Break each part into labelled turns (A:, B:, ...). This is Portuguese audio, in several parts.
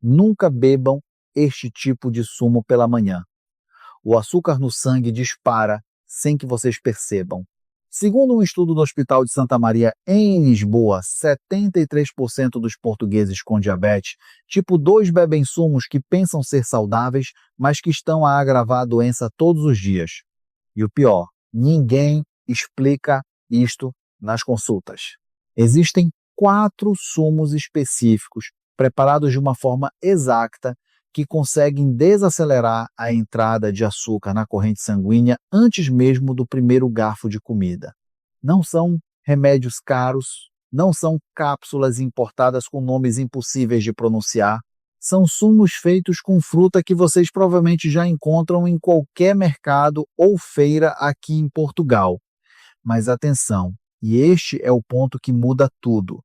A: Nunca bebam este tipo de sumo pela manhã. O açúcar no sangue dispara sem que vocês percebam. Segundo um estudo do Hospital de Santa Maria, em Lisboa, 73% dos portugueses com diabetes tipo 2 bebem sumos que pensam ser saudáveis, mas que estão a agravar a doença todos os dias. E o pior, ninguém explica isto nas consultas. Existem 4 sumos específicos, preparados de uma forma exata, que conseguem desacelerar a entrada de açúcar na corrente sanguínea antes mesmo do primeiro garfo de comida. Não são remédios caros, não são cápsulas importadas com nomes impossíveis de pronunciar, são sumos feitos com fruta que vocês provavelmente já encontram em qualquer mercado ou feira aqui em Portugal. Mas atenção, e este é o ponto que muda tudo.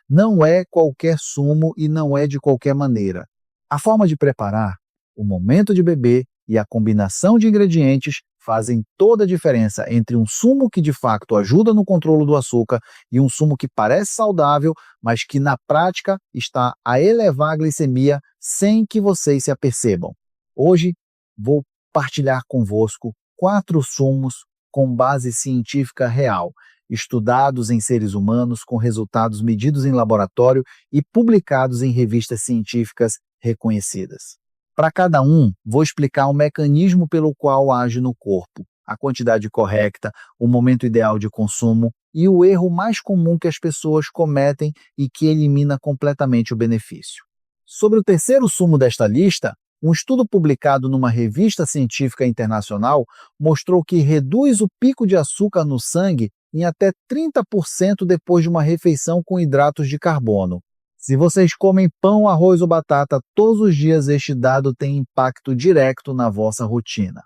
A: Não é qualquer sumo e não é de qualquer maneira. A forma de preparar, o momento de beber e a combinação de ingredientes fazem toda a diferença entre um sumo que de fato ajuda no controle do açúcar e um sumo que parece saudável, mas que na prática está a elevar a glicemia sem que vocês se apercebam. Hoje vou partilhar convosco 4 sumos com base científica real, estudados em seres humanos com resultados medidos em laboratório e publicados em revistas científicas reconhecidas. Para cada um, vou explicar o mecanismo pelo qual age no corpo, a quantidade correta, o momento ideal de consumo e o erro mais comum que as pessoas cometem e que elimina completamente o benefício. Sobre o terceiro sumo desta lista, um estudo publicado numa revista científica internacional mostrou que reduz o pico de açúcar no sangue em até 30% depois de uma refeição com hidratos de carbono. Se vocês comem pão, arroz ou batata todos os dias, este dado tem impacto direto na vossa rotina.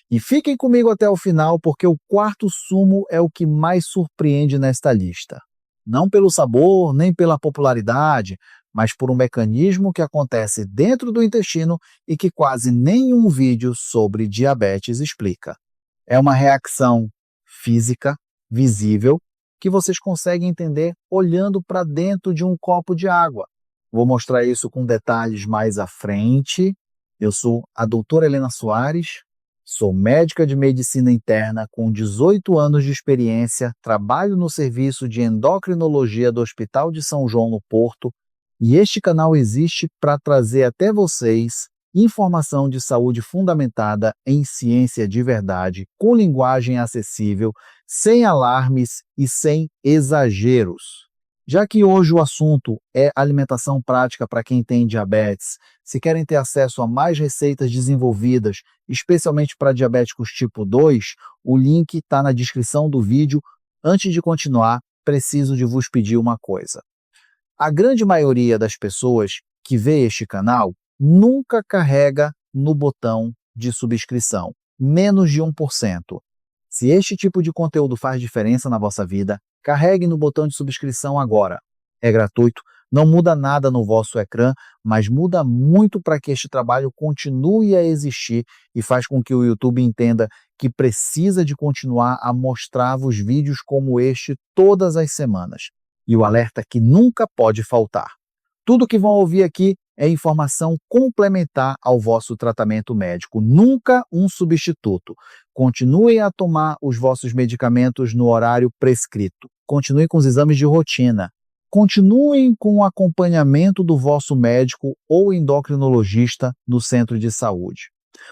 A: E fiquem comigo até o final, porque o quarto sumo é o que mais surpreende nesta lista. Não pelo sabor, nem pela popularidade, mas por um mecanismo que acontece dentro do intestino e que quase nenhum vídeo sobre diabetes explica. É uma reação física, visível, que vocês conseguem entender olhando para dentro de um copo de água. Vou mostrar isso com detalhes mais à frente. Eu sou a doutora Helena Soares, sou médica de medicina interna com 18 anos de experiência, trabalho no serviço de endocrinologia do Hospital de São João no Porto, e este canal existe para trazer até vocês informação de saúde fundamentada em ciência de verdade, com linguagem acessível, sem alarmes e sem exageros. Já que hoje o assunto é alimentação prática para quem tem diabetes, se querem ter acesso a mais receitas desenvolvidas, especialmente para diabéticos tipo 2, o link está na descrição do vídeo. Antes de continuar, preciso de vos pedir uma coisa. A grande maioria das pessoas que vê este canal nunca carrega no botão de subscrição, menos de 1%. Se este tipo de conteúdo faz diferença na vossa vida, carregue no botão de subscrição agora. É gratuito, não muda nada no vosso ecrã, mas muda muito para que este trabalho continue a existir e faz com que o YouTube entenda que precisa de continuar a mostrar-vos vídeos como este todas as semanas. E o alerta que nunca pode faltar. Tudo que vão ouvir aqui é informação complementar ao vosso tratamento médico, nunca um substituto. Continuem a tomar os vossos medicamentos no horário prescrito. Continuem com os exames de rotina. Continuem com o acompanhamento do vosso médico ou endocrinologista no centro de saúde.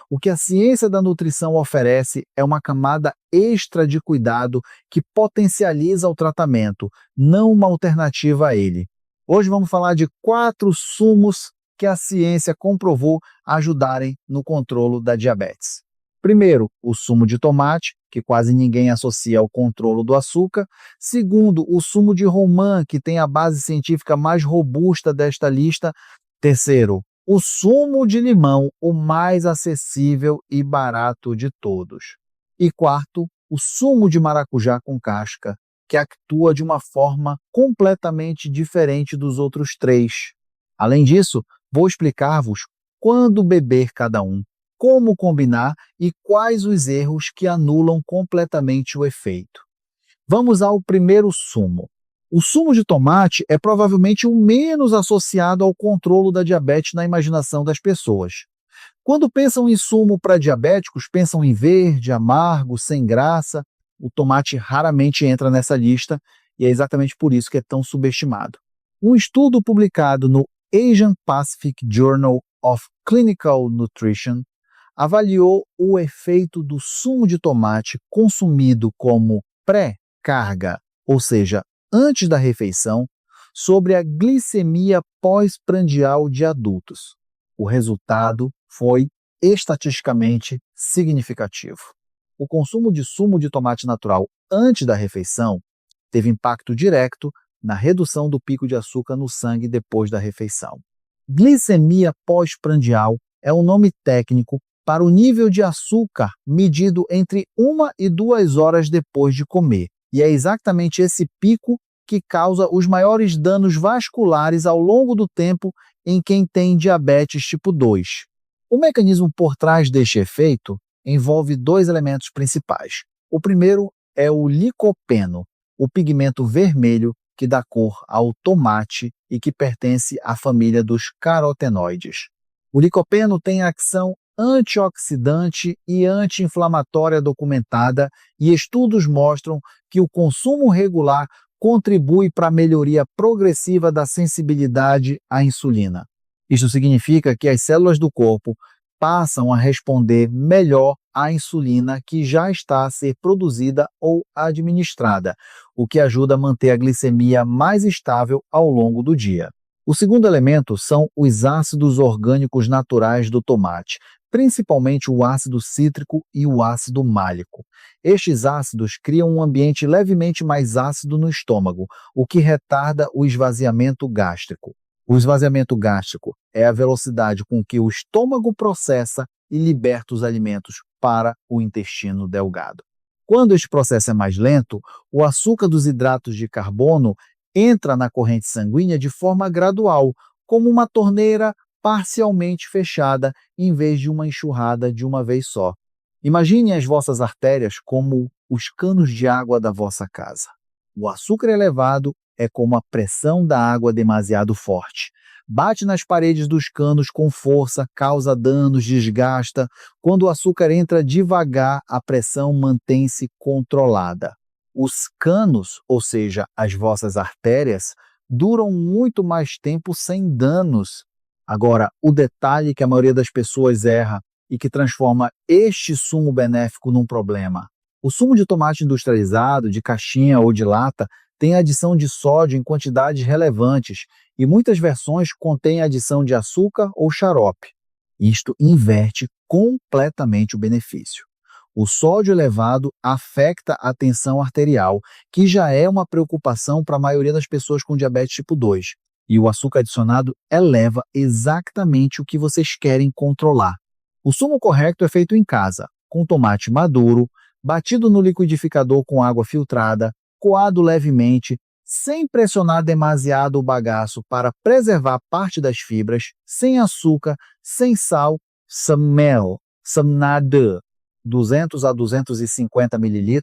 A: O que a ciência da nutrição oferece é uma camada extra de cuidado que potencializa o tratamento, não uma alternativa a ele. Hoje vamos falar de 4 sumos que a ciência comprovou ajudarem no controle da diabetes. Primeiro, o sumo de tomate, que quase ninguém associa ao controle do açúcar. Segundo, o sumo de romã, que tem a base científica mais robusta desta lista. Terceiro, o sumo de limão, o mais acessível e barato de todos. E quarto, o sumo de maracujá com casca, que atua de uma forma completamente diferente dos outros 3. Além disso, vou explicar-vos quando beber cada um, como combinar e quais os erros que anulam completamente o efeito. Vamos ao primeiro sumo. O sumo de tomate é provavelmente o menos associado ao controle da diabetes na imaginação das pessoas. Quando pensam em sumo para diabéticos, pensam em verde, amargo, sem graça. O tomate raramente entra nessa lista e é exatamente por isso que é tão subestimado. Um estudo publicado no Asian Pacific Journal of Clinical Nutrition avaliou o efeito do sumo de tomate consumido como pré-carga, ou seja, antes da refeição, sobre a glicemia pós-prandial de adultos. O resultado foi estatisticamente significativo. O consumo de sumo de tomate natural antes da refeição teve impacto direto na redução do pico de açúcar no sangue depois da refeição. Glicemia pós-prandial é um nome técnico para o nível de açúcar medido entre 1 e 2 horas depois de comer. E é exatamente esse pico que causa os maiores danos vasculares ao longo do tempo em quem tem diabetes tipo 2. O mecanismo por trás deste efeito envolve 2 elementos principais. O primeiro é o licopeno, o pigmento vermelho que dá cor ao tomate e que pertence à família dos carotenoides. O licopeno tem ação antioxidante e anti-inflamatória documentada e estudos mostram que o consumo regular contribui para a melhoria progressiva da sensibilidade à insulina. Isso significa que as células do corpo passam a responder melhor à insulina que já está a ser produzida ou administrada, o que ajuda a manter a glicemia mais estável ao longo do dia. O segundo elemento são os ácidos orgânicos naturais do tomate, principalmente o ácido cítrico e o ácido málico. Estes ácidos criam um ambiente levemente mais ácido no estômago, o que retarda o esvaziamento gástrico. O esvaziamento gástrico é a velocidade com que o estômago processa e liberta os alimentos para o intestino delgado. Quando este processo é mais lento, o açúcar dos hidratos de carbono entra na corrente sanguínea de forma gradual, como uma torneira parcialmente fechada, em vez de uma enxurrada de uma vez só. Imagine as vossas artérias como os canos de água da vossa casa. O açúcar elevado é como a pressão da água demasiado forte. Bate nas paredes dos canos com força, causa danos, desgasta. Quando o açúcar entra devagar, a pressão mantém-se controlada. Os canos, ou seja, as vossas artérias, duram muito mais tempo sem danos. Agora, o detalhe que a maioria das pessoas erra e que transforma este sumo benéfico num problema. O sumo de tomate industrializado, de caixinha ou de lata, tem adição de sódio em quantidades relevantes e muitas versões contêm adição de açúcar ou xarope. Isto inverte completamente o benefício. O sódio elevado afeta a tensão arterial, que já é uma preocupação para a maioria das pessoas com diabetes tipo 2. E o açúcar adicionado eleva exatamente o que vocês querem controlar. O sumo correto é feito em casa, com tomate maduro, batido no liquidificador com água filtrada, coado levemente, sem pressionar demasiado o bagaço para preservar parte das fibras, sem açúcar, sem sal, some mel, some nada, 200 a 250 ml,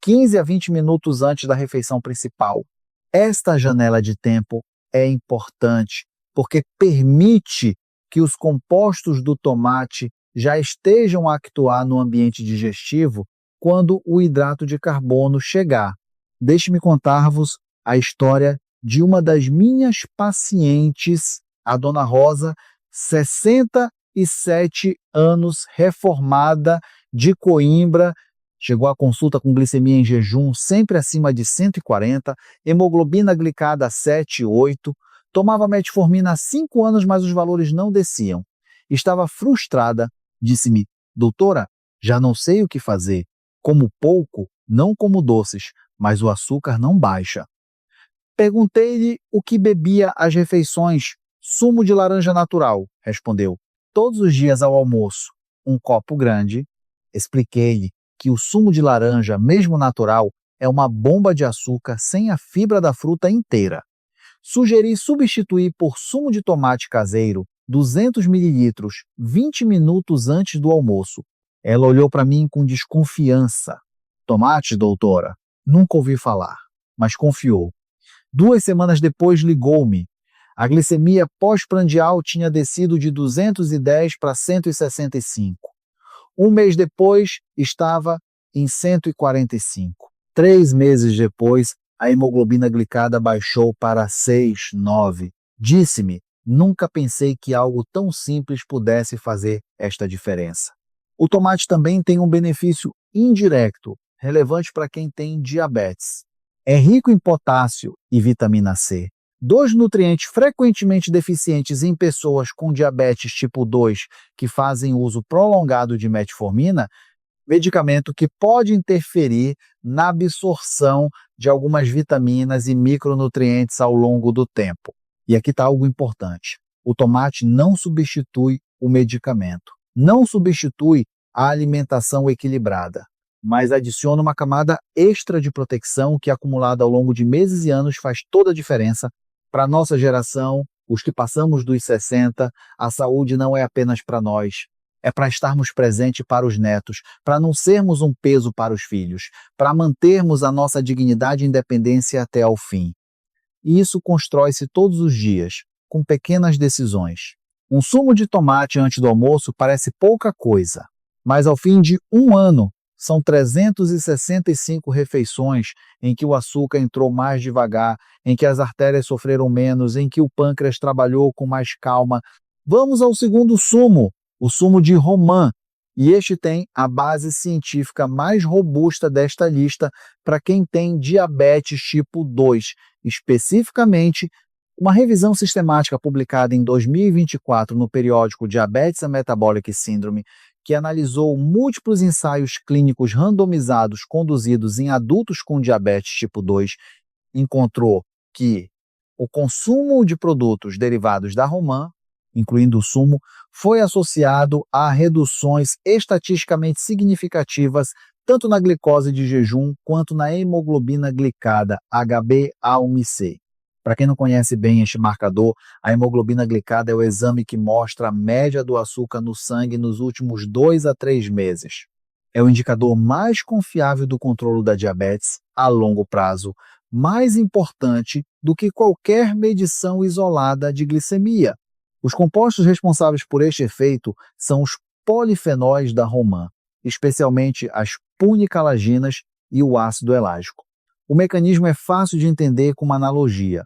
A: 15 a 20 minutos antes da refeição principal. Esta janela de tempo é importante, porque permite que os compostos do tomate já estejam a actuar no ambiente digestivo quando o hidrato de carbono chegar. Deixe-me contar-vos a história de uma das minhas pacientes, a Dona Rosa, 67 anos, reformada, de Coimbra, chegou à consulta com glicemia em jejum sempre acima de 140, hemoglobina glicada 7, 8, tomava metformina há 5 anos, mas os valores não desciam. Estava frustrada, disse-me, doutora, já não sei o que fazer, como pouco, não como doces, mas o açúcar não baixa. Perguntei-lhe o que bebia às refeições. Sumo de laranja natural, respondeu. Todos os dias ao almoço, um copo grande. Expliquei-lhe que o sumo de laranja, mesmo natural, é uma bomba de açúcar sem a fibra da fruta inteira. Sugeri substituir por sumo de tomate caseiro, 200 ml, 20 minutos antes do almoço. Ela olhou para mim com desconfiança. Tomate, doutora? Nunca ouvi falar, mas confiou. 2 semanas depois ligou-me. A glicemia pós-prandial tinha descido de 210 para 165. Um mês depois, estava em 145. 3 meses depois, a hemoglobina glicada baixou para 6,9. Disse-me, nunca pensei que algo tão simples pudesse fazer esta diferença. O tomate também tem um benefício indireto, relevante para quem tem diabetes. É rico em potássio e vitamina C, 2 nutrientes frequentemente deficientes em pessoas com diabetes tipo 2 que fazem uso prolongado de metformina, medicamento que pode interferir na absorção de algumas vitaminas e micronutrientes ao longo do tempo. E aqui está algo importante. O tomate não substitui o medicamento, não substitui a alimentação equilibrada, mas adiciona uma camada extra de proteção que, acumulada ao longo de meses e anos, faz toda a diferença para a nossa geração, os que passamos dos 60. A saúde não é apenas para nós, é para estarmos presentes para os netos, para não sermos um peso para os filhos, para mantermos a nossa dignidade e independência até ao fim. E isso constrói-se todos os dias, com pequenas decisões. Um sumo de tomate antes do almoço parece pouca coisa, mas ao fim de um ano, são 365 refeições em que o açúcar entrou mais devagar, em que as artérias sofreram menos, em que o pâncreas trabalhou com mais calma. Vamos ao segundo sumo, o sumo de romã, e este tem a base científica mais robusta desta lista para quem tem diabetes tipo 2, especificamente uma revisão sistemática publicada em 2024 no periódico Diabetes and Metabolic Syndrome, que analisou múltiplos ensaios clínicos randomizados conduzidos em adultos com diabetes tipo 2, encontrou que o consumo de produtos derivados da romã, incluindo o sumo, foi associado a reduções estatisticamente significativas tanto na glicose de jejum quanto na hemoglobina glicada, HbA1c. Para quem não conhece bem este marcador, a hemoglobina glicada é o exame que mostra a média do açúcar no sangue nos últimos 2 a 3 meses. É o indicador mais confiável do controle da diabetes a longo prazo, mais importante do que qualquer medição isolada de glicemia. Os compostos responsáveis por este efeito são os polifenóis da romã, especialmente as punicalaginas e o ácido elágico. O mecanismo é fácil de entender com uma analogia.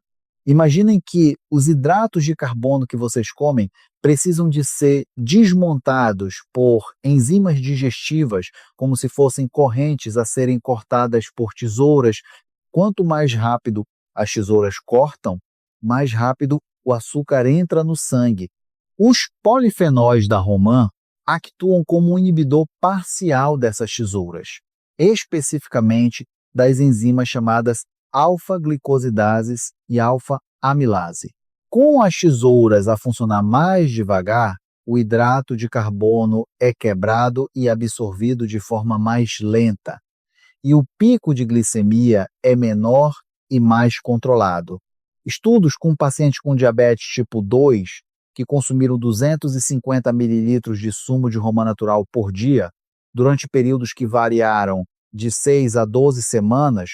A: Imaginem que os hidratos de carbono que vocês comem precisam de ser desmontados por enzimas digestivas, como se fossem correntes a serem cortadas por tesouras. Quanto mais rápido as tesouras cortam, mais rápido o açúcar entra no sangue. Os polifenóis da romã actuam como um inibidor parcial dessas tesouras, especificamente das enzimas chamadas alfa-glicosidases e alfa-amilase. Com as tesouras a funcionar mais devagar, o hidrato de carbono é quebrado e absorvido de forma mais lenta, e o pico de glicemia é menor e mais controlado. Estudos com pacientes com diabetes tipo 2, que consumiram 250 ml de sumo de romã natural por dia, durante períodos que variaram de 6 a 12 semanas,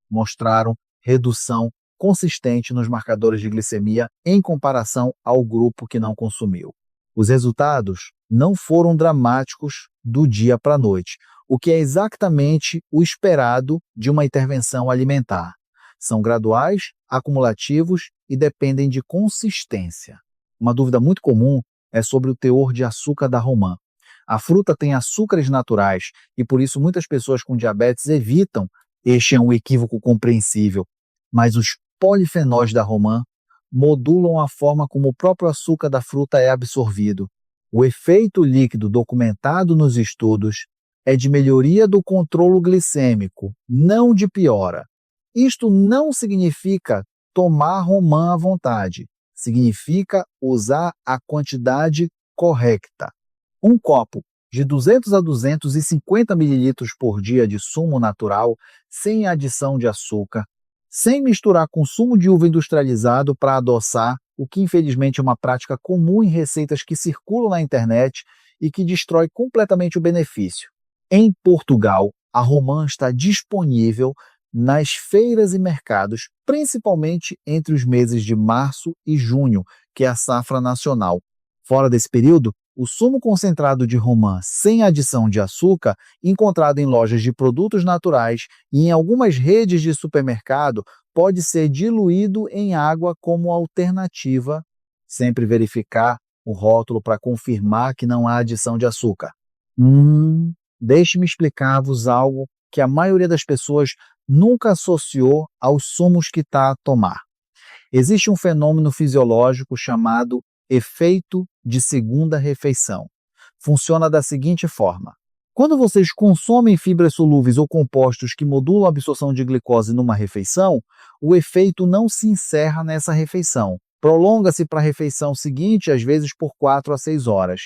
A: mostraram redução consistente nos marcadores de glicemia em comparação ao grupo que não consumiu. Os resultados não foram dramáticos do dia para a noite, o que é exatamente o esperado de uma intervenção alimentar. São graduais, acumulativos e dependem de consistência. Uma dúvida muito comum é sobre o teor de açúcar da romã. A fruta tem açúcares naturais e por isso muitas pessoas com diabetes evitam. Este é um equívoco compreensível, mas os polifenóis da romã modulam a forma como o próprio açúcar da fruta é absorvido. O efeito líquido documentado nos estudos é de melhoria do controle glicêmico, não de piora. Isto não significa tomar romã à vontade, significa usar a quantidade correta. Um copo de 200 a 250 ml por dia de sumo natural, sem adição de açúcar, sem misturar com sumo de uva industrializado para adoçar, o que infelizmente é uma prática comum em receitas que circulam na internet e que destrói completamente o benefício. Em Portugal, a romã está disponível nas feiras e mercados, principalmente entre os meses de março e junho, que é a safra nacional. Fora desse período, o sumo concentrado de romã sem adição de açúcar, encontrado em lojas de produtos naturais e em algumas redes de supermercado, pode ser diluído em água como alternativa. Sempre verificar o rótulo para confirmar que não há adição de açúcar. Deixe-me explicar-vos algo que a maioria das pessoas nunca associou aos sumos que está a tomar. Existe um fenômeno fisiológico chamado efeito de segunda refeição. Funciona da seguinte forma: quando vocês consomem fibras solúveis ou compostos que modulam a absorção de glicose numa refeição, o efeito não se encerra nessa refeição. Prolonga-se para a refeição seguinte, às vezes por 4 a 6 horas.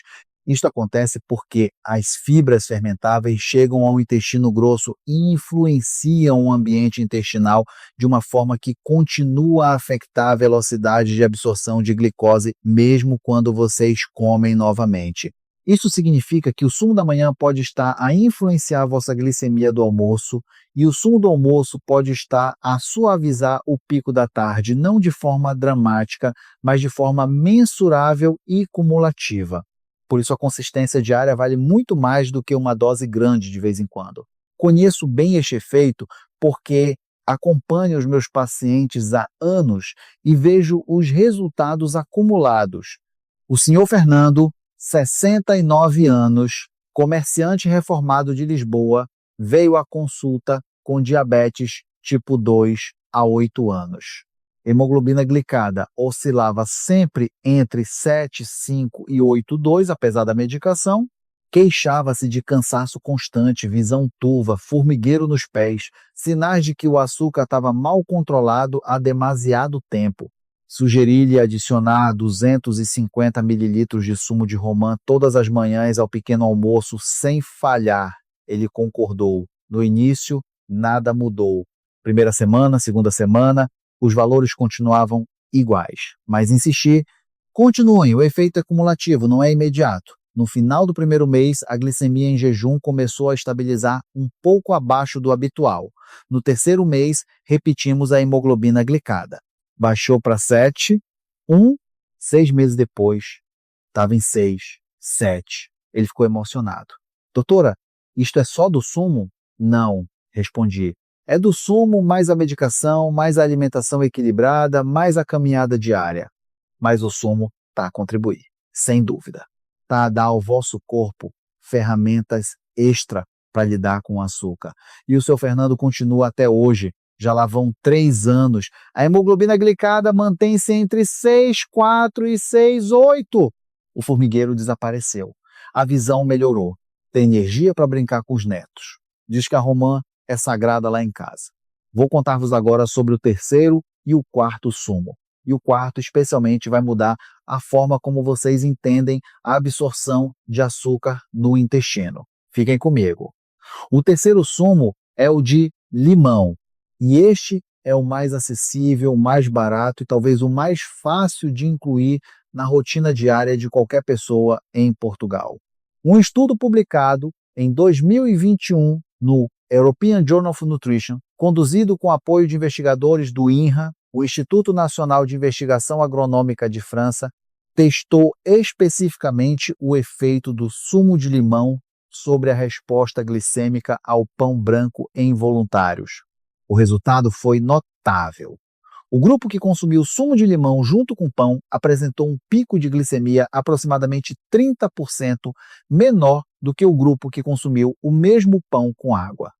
A: Isto acontece porque as fibras fermentáveis chegam ao intestino grosso e influenciam o ambiente intestinal de uma forma que continua a afetar a velocidade de absorção de glicose mesmo quando vocês comem novamente. Isso significa que o sumo da manhã pode estar a influenciar a vossa glicemia do almoço e o sumo do almoço pode estar a suavizar o pico da tarde, não de forma dramática, mas de forma mensurável e cumulativa. Por isso a consistência diária vale muito mais do que uma dose grande de vez em quando. Conheço bem este efeito porque acompanho os meus pacientes há anos e vejo os resultados acumulados. O senhor Fernando, 69 anos, comerciante reformado de Lisboa, veio à consulta com diabetes tipo 2 há 8 anos. Hemoglobina glicada oscilava sempre entre 7,5 e 8,2, apesar da medicação. Queixava-se de cansaço constante, visão turva, formigueiro nos pés, sinais de que o açúcar estava mal controlado há demasiado tempo. Sugeri-lhe adicionar 250 mililitros de sumo de romã todas as manhãs ao pequeno almoço sem falhar. Ele concordou. No início, nada mudou. Primeira semana, segunda semana, os valores continuavam iguais. Mas insisti, continuem, o efeito é cumulativo, não é imediato. No final do primeiro mês, a glicemia em jejum começou a estabilizar um pouco abaixo do habitual. No terceiro mês, repetimos a hemoglobina glicada. Baixou para 7, 6 meses depois, estava em 6, 7. Ele ficou emocionado. Doutora, isto é só do sumo? Não, respondi. É do sumo, mais a medicação, mais a alimentação equilibrada, mais a caminhada diária. Mas o sumo está a contribuir, sem dúvida. Está a dar ao vosso corpo ferramentas extra para lidar com o açúcar. E o seu Fernando continua até hoje. Já lá vão 3 anos. A hemoglobina glicada mantém-se entre 6,4 e 6,8. O formigueiro desapareceu. A visão melhorou. Tem energia para brincar com os netos. Diz que a romã é sagrada lá em casa. Vou contar-vos agora sobre o terceiro e o quarto sumo. E o quarto, especialmente, vai mudar a forma como vocês entendem a absorção de açúcar no intestino. Fiquem comigo. O terceiro sumo é o de limão. E este é o mais acessível, o mais barato e talvez o mais fácil de incluir na rotina diária de qualquer pessoa em Portugal. Um estudo publicado em 2021 no European Journal of Nutrition, conduzido com apoio de investigadores do INRA, o Instituto Nacional de Investigação Agronômica de França, testou especificamente o efeito do sumo de limão sobre a resposta glicêmica ao pão branco em voluntários. O resultado foi notável. O grupo que consumiu sumo de limão junto com pão apresentou um pico de glicemia aproximadamente 30% menor do que o grupo que consumiu o mesmo pão com água.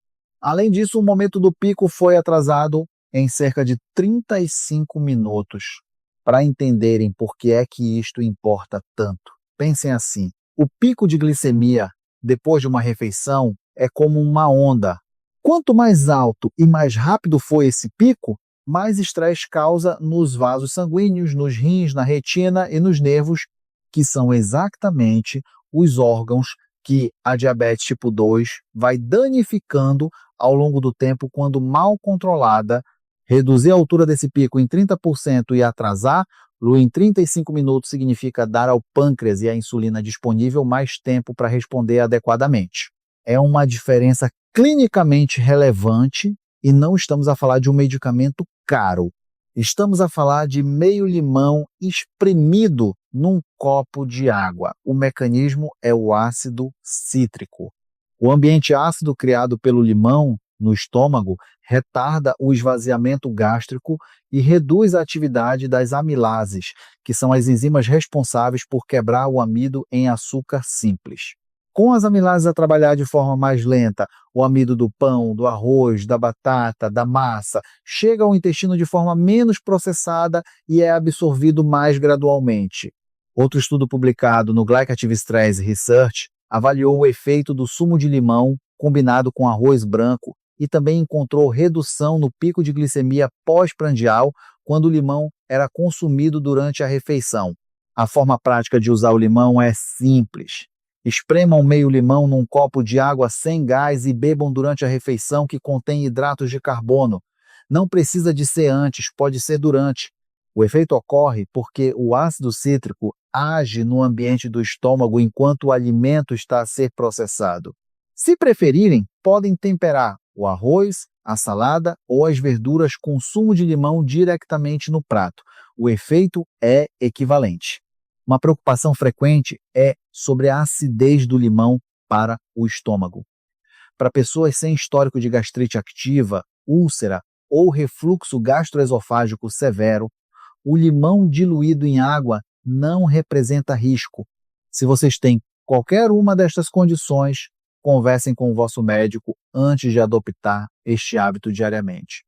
A: Além disso, o momento do pico foi atrasado em cerca de 35 minutos. Para entenderem por que é que isto importa tanto, pensem assim: o pico de glicemia depois de uma refeição é como uma onda. Quanto mais alto e mais rápido for esse pico, mais estresse causa nos vasos sanguíneos, nos rins, na retina e nos nervos, que são exatamente os órgãos que a diabetes tipo 2 vai danificando ao longo do tempo quando mal controlada. Reduzir a altura desse pico em 30% e atrasá-lo em 35 minutos significa dar ao pâncreas e à insulina disponível mais tempo para responder adequadamente. É uma diferença clinicamente relevante E não estamos a falar de um medicamento caro. Estamos a falar de meio limão espremido num copo de água. O mecanismo é o ácido cítrico. O ambiente ácido criado pelo limão no estômago retarda o esvaziamento gástrico e reduz a atividade das amilases, que são as enzimas responsáveis por quebrar o amido em açúcar simples. Com as amilases a trabalhar de forma mais lenta, o amido do pão, do arroz, da batata, da massa, chega ao intestino de forma menos processada e é absorvido mais gradualmente. Outro estudo publicado no Glycative Stress Research avaliou o efeito do sumo de limão combinado com arroz branco e também encontrou redução no pico de glicemia pós-prandial quando o limão era consumido durante a refeição. A forma prática de usar o limão é simples. Espremam meio limão num copo de água sem gás e bebam durante a refeição que contém hidratos de carbono. Não precisa de ser antes, pode ser durante. O efeito ocorre porque o ácido cítrico age no ambiente do estômago enquanto o alimento está a ser processado. Se preferirem, podem temperar o arroz, a salada ou as verduras com sumo de limão diretamente no prato. O efeito é equivalente. Uma preocupação frequente é sobre a acidez do limão para o estômago. Para pessoas sem histórico de gastrite ativa, úlcera ou refluxo gastroesofágico severo, o limão diluído em água não representa risco. Se vocês têm qualquer uma destas condições, conversem com o vosso médico antes de adoptar este hábito diariamente.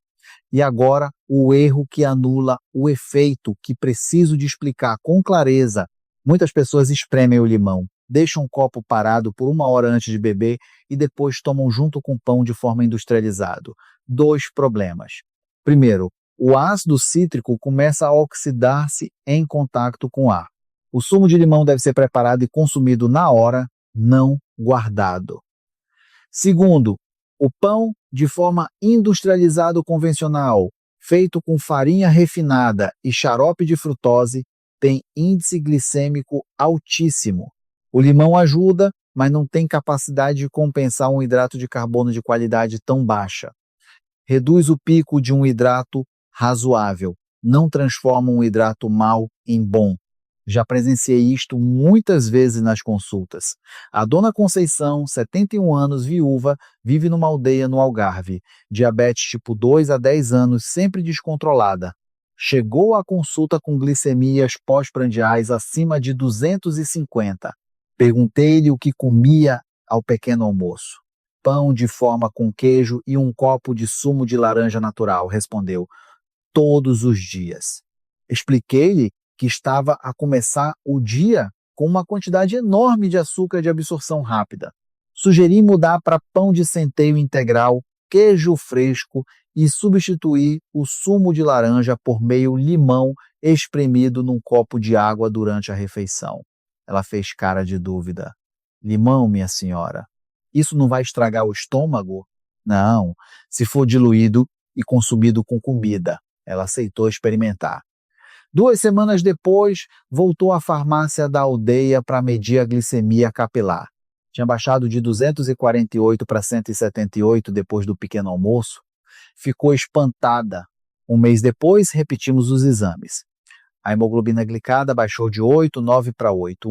A: E agora, o erro que anula o efeito que preciso de explicar com clareza. Muitas pessoas espremem o limão, deixam um copo parado por 1 hora antes de beber e depois tomam junto com pão de forma industrializada. 2 problemas. Primeiro, o ácido cítrico começa a oxidar-se em contato com o ar. O sumo de limão deve ser preparado e consumido na hora, não guardado. Segundo, o pão de forma industrializada convencional, feito com farinha refinada e xarope de frutose, tem índice glicêmico altíssimo. O limão ajuda, mas não tem capacidade de compensar um hidrato de carbono de qualidade tão baixa. Reduz o pico de um hidrato razoável, não transforma um hidrato mau em bom. Já presenciei isto muitas vezes nas consultas. A dona Conceição, 71 anos, viúva, vive numa aldeia no Algarve. Diabetes tipo 2 há 10 anos, sempre descontrolada. Chegou à consulta com glicemias pós-prandiais acima de 250. Perguntei-lhe o que comia ao pequeno almoço. Pão de forma com queijo e um copo de sumo de laranja natural, respondeu. Todos os dias. Expliquei-lhe que estava a começar o dia com uma quantidade enorme de açúcar de absorção rápida. Sugeri mudar para pão de centeio integral, queijo fresco e substituir o sumo de laranja por meio limão espremido num copo de água durante a refeição. Ela fez cara de dúvida. Limão, minha senhora? Isso não vai estragar o estômago? Não, se for diluído e consumido com comida. Ela aceitou experimentar. 2 semanas depois, voltou à farmácia da aldeia para medir a glicemia capilar. Tinha baixado de 248 para 178 depois do pequeno almoço. Ficou espantada. 1 mês depois, repetimos os exames. A hemoglobina glicada baixou de 8, 9 para 8.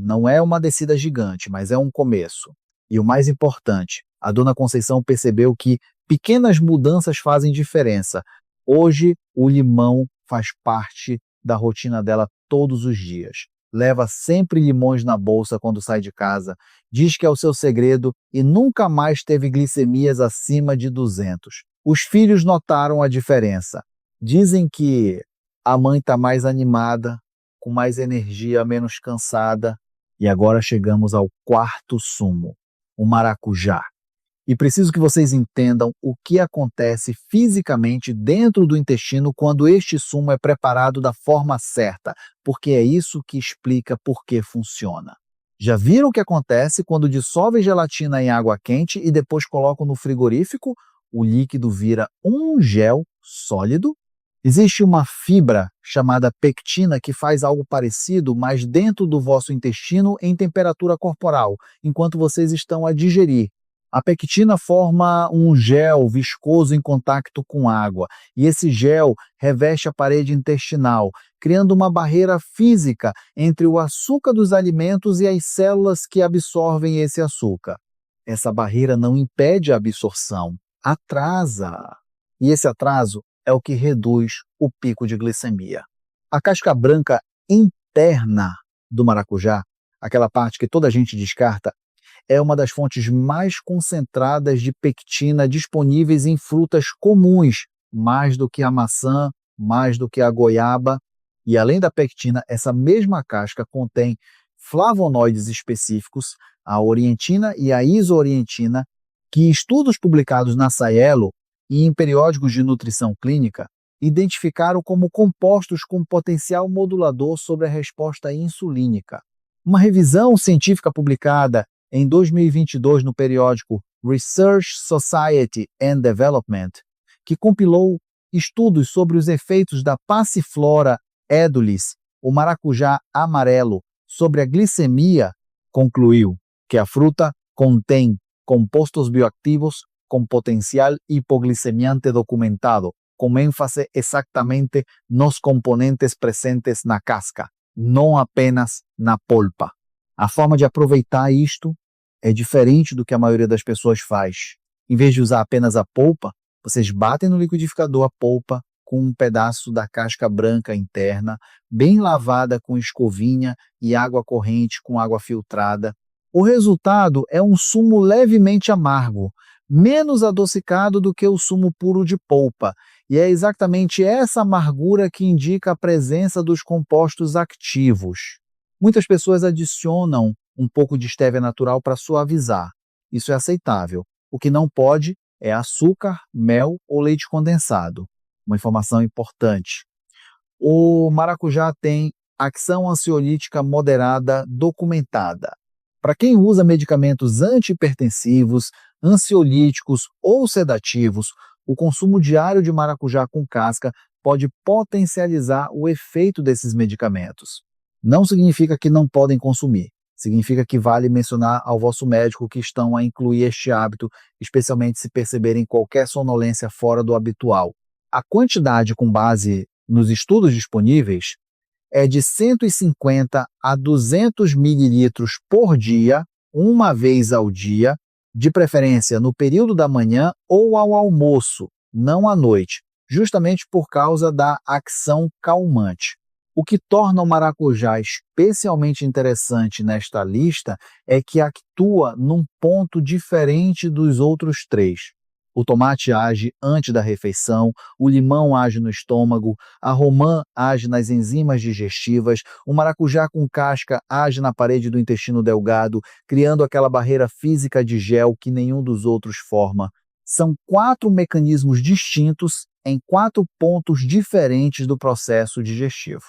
A: Não é uma descida gigante, mas é um começo. E o mais importante, a dona Conceição percebeu que pequenas mudanças fazem diferença. Hoje, o limão faz parte da rotina dela todos os dias. Leva sempre limões na bolsa quando sai de casa, diz que é o seu segredo e nunca mais teve glicemias acima de 200. Os filhos notaram a diferença. Dizem que a mãe está mais animada, com mais energia, menos cansada. E agora chegamos ao 4º sumo, o maracujá. E preciso que vocês entendam o que acontece fisicamente dentro do intestino quando este sumo é preparado da forma certa, porque é isso que explica por que funciona. Já viram o que acontece quando dissolvem gelatina em água quente e depois colocam no frigorífico? O líquido vira um gel sólido? Existe uma fibra chamada pectina que faz algo parecido, mas dentro do vosso intestino em temperatura corporal, enquanto vocês estão a digerir. A pectina forma um gel viscoso em contato com água, e esse gel reveste a parede intestinal, criando uma barreira física entre o açúcar dos alimentos e as células que absorvem esse açúcar. Essa barreira não impede a absorção, atrasa. E esse atraso é o que reduz o pico de glicemia. A casca branca interna do maracujá, aquela parte que toda a gente descarta, é uma das fontes mais concentradas de pectina disponíveis em frutas comuns, mais do que a maçã, mais do que a goiaba. E além da pectina, essa mesma casca contém flavonoides específicos, a orientina e a isoorientina, que estudos publicados na Scielo e em periódicos de nutrição clínica identificaram como compostos com potencial modulador sobre a resposta insulínica. Uma revisão científica publicada em 2022 no periódico Research Society and Development, que compilou estudos sobre os efeitos da Passiflora edulis, o maracujá amarelo, sobre a glicemia, concluiu que a fruta contém compostos bioativos com potencial hipoglicemiante documentado, com ênfase exatamente nos componentes presentes na casca, não apenas na polpa. A forma de aproveitar isto é diferente do que a maioria das pessoas faz. Em vez de usar apenas a polpa, vocês batem no liquidificador a polpa com um pedaço da casca branca interna, bem lavada com escovinha e água corrente com água filtrada. O resultado é um sumo levemente amargo, menos adocicado do que o sumo puro de polpa, e é exatamente essa amargura que indica a presença dos compostos ativos. Muitas pessoas adicionam um pouco de estévia natural para suavizar. Isso é aceitável. O que não pode é açúcar, mel ou leite condensado. Uma informação importante. O maracujá tem ação ansiolítica moderada documentada. Para quem usa medicamentos antihipertensivos, ansiolíticos ou sedativos, o consumo diário de maracujá com casca pode potencializar o efeito desses medicamentos. Não significa que não podem consumir. Significa que vale mencionar ao vosso médico que estão a incluir este hábito, especialmente se perceberem qualquer sonolência fora do habitual. A quantidade com base nos estudos disponíveis é de 150 a 200 mililitros por dia, uma vez ao dia, de preferência no período da manhã ou ao almoço, não à noite, justamente por causa da ação calmante. O que torna o maracujá especialmente interessante nesta lista é que atua num ponto diferente dos outros três. O tomate age antes da refeição, o limão age no estômago, a romã age nas enzimas digestivas, o maracujá com casca age na parede do intestino delgado, criando aquela barreira física de gel que nenhum dos outros forma. São 4 mecanismos distintos em 4 pontos diferentes do processo digestivo.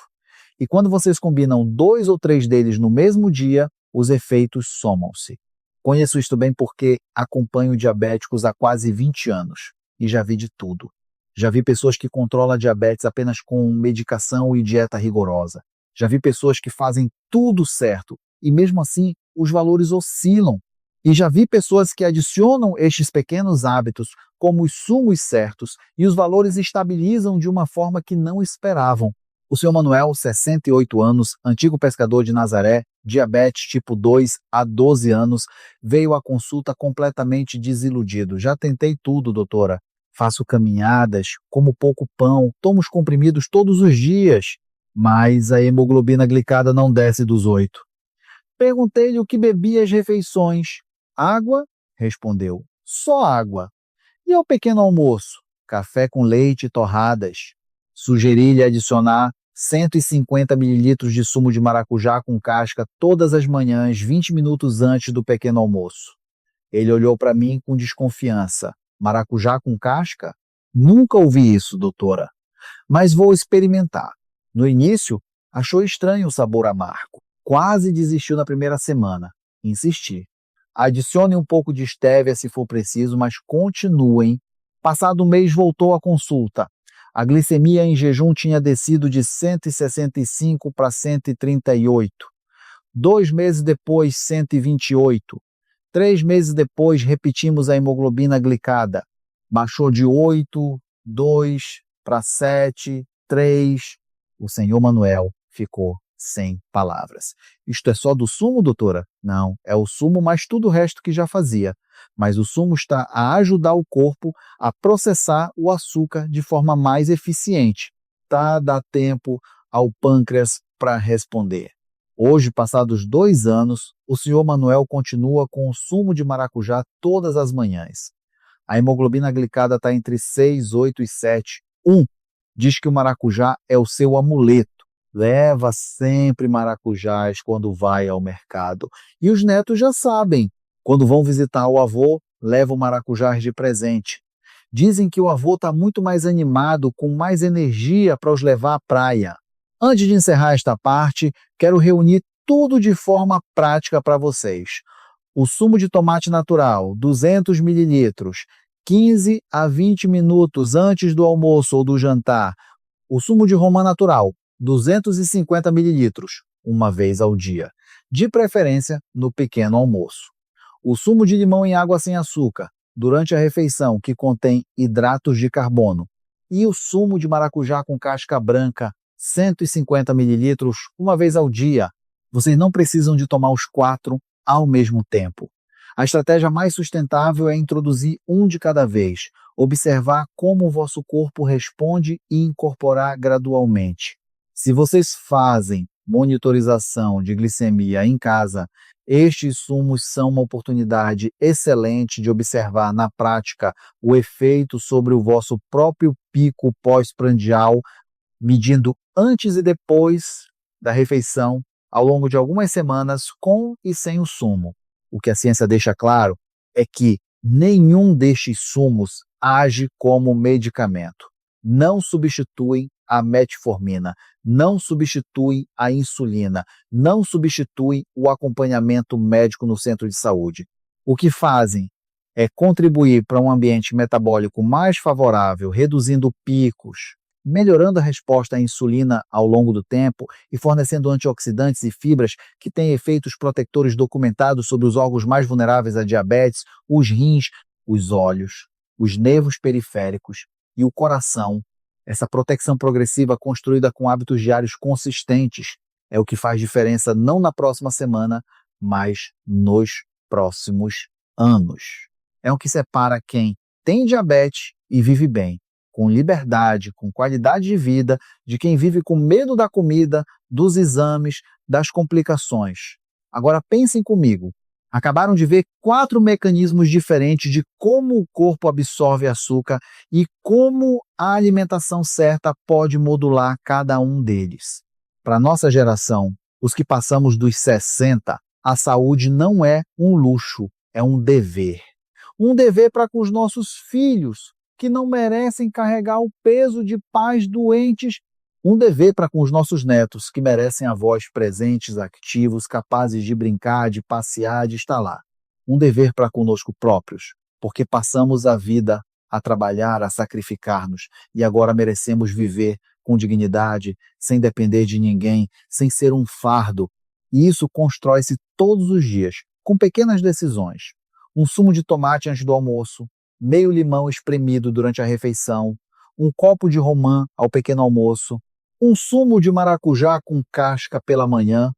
A: E quando vocês combinam 2 ou 3 deles no mesmo dia, os efeitos somam-se. Conheço isto bem porque acompanho diabéticos há quase 20 anos e já vi de tudo. Já vi pessoas que controlam a diabetes apenas com medicação e dieta rigorosa. Já vi pessoas que fazem tudo certo e mesmo assim os valores oscilam. E já vi pessoas que adicionam estes pequenos hábitos como os sumos certos e os valores estabilizam de uma forma que não esperavam. O Sr. Manuel, 68 anos, antigo pescador de Nazaré, diabetes tipo 2 há 12 anos, veio à consulta completamente desiludido. Já tentei tudo, doutora. Faço caminhadas, como pouco pão, tomo os comprimidos todos os dias, mas a hemoglobina glicada não desce dos 8. Perguntei-lhe o que bebia às refeições. Água? Respondeu. Só água. E ao pequeno almoço? Café com leite e torradas. Sugeri-lhe adicionar 150 ml de sumo de maracujá com casca todas as manhãs, 20 minutos antes do pequeno almoço. Ele olhou para mim com desconfiança. Maracujá com casca? Nunca ouvi isso, doutora. Mas vou experimentar. No início, achou estranho o sabor amargo. Quase desistiu na primeira semana. Insisti. Adicione um pouco de estévia se for preciso, mas continuem. Passado um mês voltou à consulta. A glicemia em jejum tinha descido de 165 para 138. 2 meses depois, 128. 3 meses depois, repetimos a hemoglobina glicada. Baixou de 8, 2 para 7, 3. O senhor Manuel ficou sem palavras. Isto é só do sumo, doutora? Não, é o sumo mais tudo o resto que já fazia. Mas o sumo está a ajudar o corpo a processar o açúcar de forma mais eficiente. Dá tempo ao pâncreas para responder. Hoje, passados 2 anos, o senhor Manuel continua com o sumo de maracujá todas as manhãs. A hemoglobina glicada está entre 6, 8 e 7. Diz que o maracujá é o seu amuleto. Leva sempre maracujás quando vai ao mercado. E os netos já sabem. Quando vão visitar o avô, levam maracujás de presente. Dizem que o avô está muito mais animado, com mais energia para os levar à praia. Antes de encerrar esta parte, quero reunir tudo de forma prática para vocês. O sumo de tomate natural, 200 mililitros, 15 a 20 minutos antes do almoço ou do jantar. O sumo de romã natural, 250 mililitros, uma vez ao dia, de preferência no pequeno almoço. O sumo de limão em água sem açúcar, durante a refeição, que contém hidratos de carbono. E o sumo de maracujá com casca branca, 150 mililitros, uma vez ao dia. Vocês não precisam de tomar os 4 ao mesmo tempo. A estratégia mais sustentável é introduzir um de cada vez, observar como o vosso corpo responde e incorporar gradualmente. Se vocês fazem monitorização de glicemia em casa, estes sumos são uma oportunidade excelente de observar na prática o efeito sobre o vosso próprio pico pós-prandial, medindo antes e depois da refeição, ao longo de algumas semanas, com e sem o sumo. O que a ciência deixa claro é que nenhum destes sumos age como medicamento. Não substituem a metformina, não substituem a insulina, não substituem o acompanhamento médico no centro de saúde. O que fazem é contribuir para um ambiente metabólico mais favorável, reduzindo picos, melhorando a resposta à insulina ao longo do tempo e fornecendo antioxidantes e fibras que têm efeitos protetores documentados sobre os órgãos mais vulneráveis à diabetes, os rins, os olhos, os nervos periféricos e o coração. Essa proteção progressiva construída com hábitos diários consistentes é o que faz diferença não na próxima semana, mas nos próximos anos. É o que separa quem tem diabetes e vive bem, com liberdade, com qualidade de vida, de quem vive com medo da comida, dos exames, das complicações. Agora pensem comigo. Acabaram de ver 4 mecanismos diferentes de como o corpo absorve açúcar e como a alimentação certa pode modular cada um deles. Para a nossa geração, os que passamos dos 60, a saúde não é um luxo, é um dever. Um dever para com os nossos filhos, que não merecem carregar o peso de pais doentes. Um dever para com os nossos netos, que merecem avós presentes, ativos, capazes de brincar, de passear, de estar lá. Um dever para conosco próprios, porque passamos a vida a trabalhar, a sacrificar-nos, e agora merecemos viver com dignidade, sem depender de ninguém, sem ser um fardo. E isso constrói-se todos os dias, com pequenas decisões. Um sumo de tomate antes do almoço, meio limão espremido durante a refeição, um copo de romã ao pequeno almoço, um sumo de maracujá com casca pela manhã.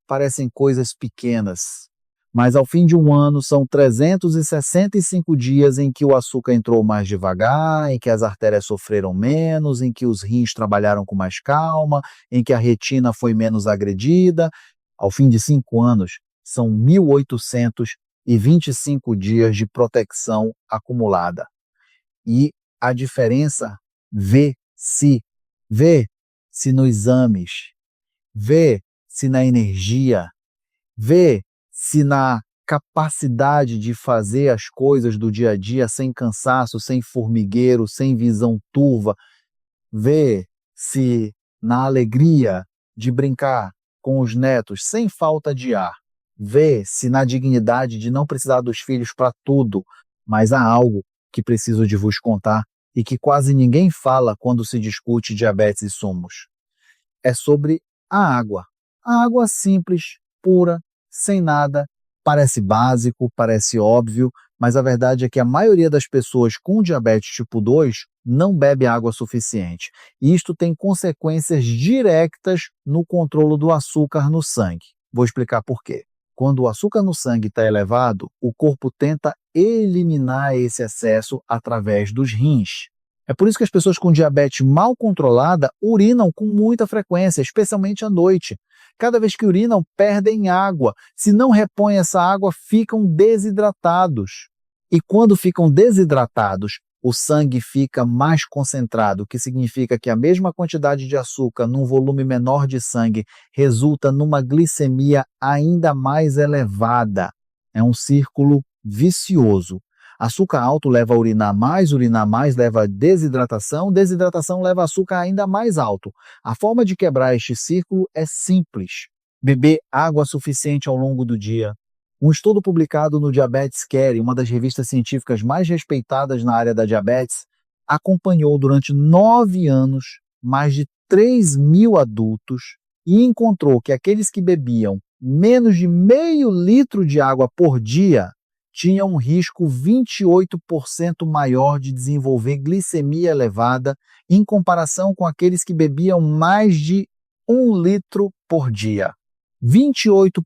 A: Parecem coisas pequenas, mas ao fim de um ano são 365 dias em que o açúcar entrou mais devagar, em que as artérias sofreram menos, em que os rins trabalharam com mais calma, em que a retina foi menos agredida. Ao fim de 5 anos, são 1.825 dias de proteção acumulada. E a diferença vê-se nos exames, vê-se na energia, vê-se na capacidade de fazer as coisas do dia a dia sem cansaço, sem formigueiro, sem visão turva, vê-se na alegria de brincar com os netos sem falta de ar, vê-se na dignidade de não precisar dos filhos para tudo, mas há algo que preciso de vos contar e que quase ninguém fala quando se discute diabetes e sumos. É sobre a água. A água simples, pura, sem nada, Parece básico, parece óbvio, mas a verdade é que a maioria das pessoas com diabetes tipo 2 não bebe água suficiente. E isto tem consequências diretas no controle do açúcar no sangue. Vou explicar por quê. Quando o açúcar no sangue está elevado, o corpo tenta eliminar esse excesso através dos rins. É por isso que as pessoas com diabetes mal controlada urinam com muita frequência, especialmente à noite. Cada vez que urinam, perdem água. Se não repõem essa água, ficam desidratados. E quando ficam desidratados, o sangue fica mais concentrado, o que significa que a mesma quantidade de açúcar num volume menor de sangue resulta numa glicemia ainda mais elevada. É um círculo vicioso. Açúcar alto leva a urinar mais leva a desidratação leva a açúcar ainda mais alto. A forma de quebrar este círculo é simples. Beber água suficiente ao longo do dia. Um estudo publicado no Diabetes Care, uma das revistas científicas mais respeitadas na área da diabetes, acompanhou durante 9 anos mais de 3.000 adultos e encontrou que aqueles que bebiam menos de meio litro de água por dia tinham um risco 28% maior de desenvolver glicemia elevada em comparação com aqueles que bebiam mais de 1 litro por dia. 28%.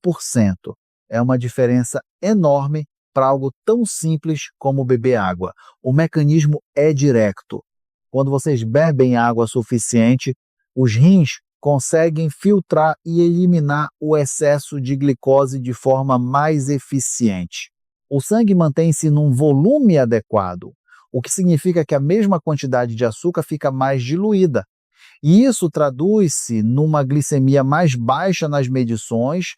A: É uma diferença enorme para algo tão simples como beber água. O mecanismo é direto. Quando vocês bebem água suficiente, os rins conseguem filtrar e eliminar o excesso de glicose de forma mais eficiente. O sangue mantém-se num volume adequado, o que significa que a mesma quantidade de açúcar fica mais diluída. E isso traduz-se numa glicemia mais baixa nas medições.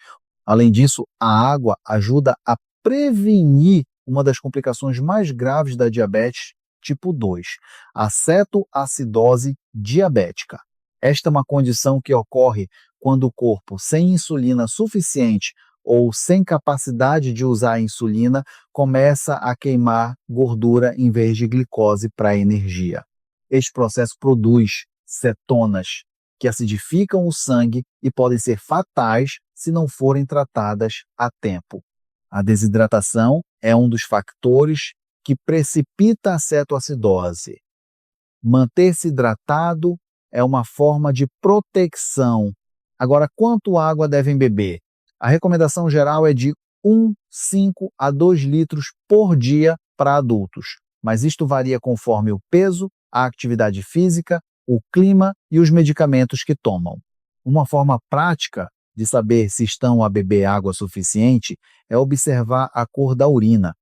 A: Além disso, a água ajuda a prevenir uma das complicações mais graves da diabetes tipo 2, a cetoacidose diabética. Esta é uma condição que ocorre quando o corpo, sem insulina suficiente ou sem capacidade de usar a insulina, começa a queimar gordura em vez de glicose para energia. Este processo produz cetonas, que acidificam o sangue e podem ser fatais se não forem tratadas a tempo. A desidratação é um dos fatores que precipita a cetoacidose. Manter-se hidratado é uma forma de proteção. Agora, quanto água devem beber? A recomendação geral é de 1,5 a 2 litros por dia para adultos, mas isto varia conforme o peso, a atividade física, o clima e os medicamentos que tomam. Uma forma prática de saber se estão a beber água suficiente é observar a cor da urina.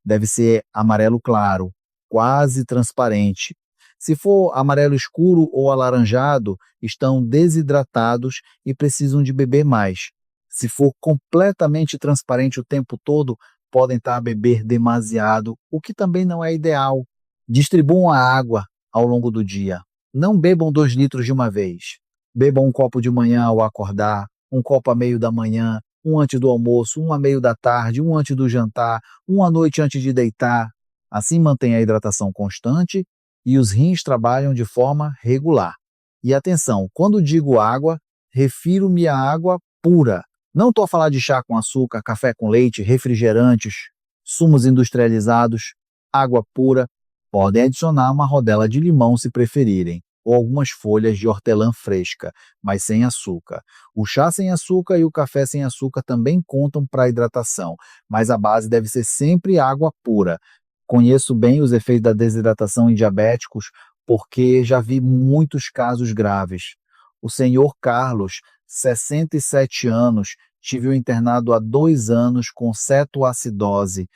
A: Deve ser amarelo claro, quase transparente. Se for amarelo escuro ou alaranjado, estão desidratados e precisam de beber mais. Se for completamente transparente o tempo todo, podem estar a beber demasiado, o que também não é ideal. Distribuam a água ao longo do dia. Não bebam 2 litros de uma vez. Bebam um copo de manhã ao acordar, um copo a meio da manhã, um antes do almoço, um a meio da tarde, um antes do jantar, um à noite antes de deitar. Assim mantém a hidratação constante e os rins trabalham de forma regular. E atenção, quando digo água, refiro-me à água pura. Não estou a falar de chá com açúcar, café com leite, refrigerantes, sumos industrializados, água pura. Podem adicionar uma rodela de limão se preferirem, ou algumas folhas de hortelã fresca, mas sem açúcar. O chá sem açúcar e o café sem açúcar também contam para a hidratação, mas a base deve ser sempre água pura. Conheço bem os efeitos da desidratação em diabéticos, porque já vi muitos casos graves. O senhor Carlos, 67 anos, tive internado há 2 anos com cetoacidose.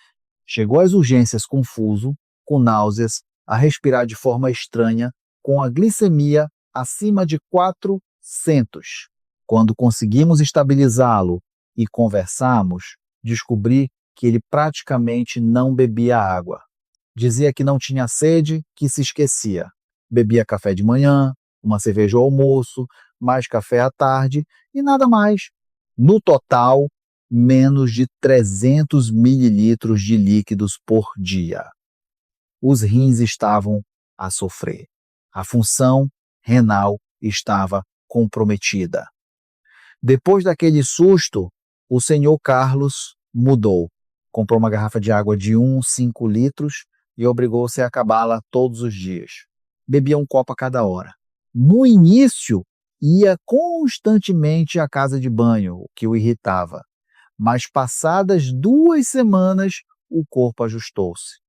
A: Chegou às urgências confuso, com náuseas, a respirar de forma estranha, com a glicemia acima de 400. Quando conseguimos estabilizá-lo e conversamos, descobri que ele praticamente não bebia água. Dizia que não tinha sede, que se esquecia. Bebia café de manhã, uma cerveja ao almoço, mais café à tarde e nada mais. No total, menos de 300 mililitros de líquidos por dia. Os rins estavam a sofrer. A função renal estava comprometida. Depois daquele susto, o senhor Carlos mudou. Comprou uma garrafa de água de 5 litros e obrigou-se a acabá-la todos os dias. Bebia um copo a cada hora. No início, ia constantemente à casa de banho, o que o irritava. Mas passadas 2 semanas, o corpo ajustou-se.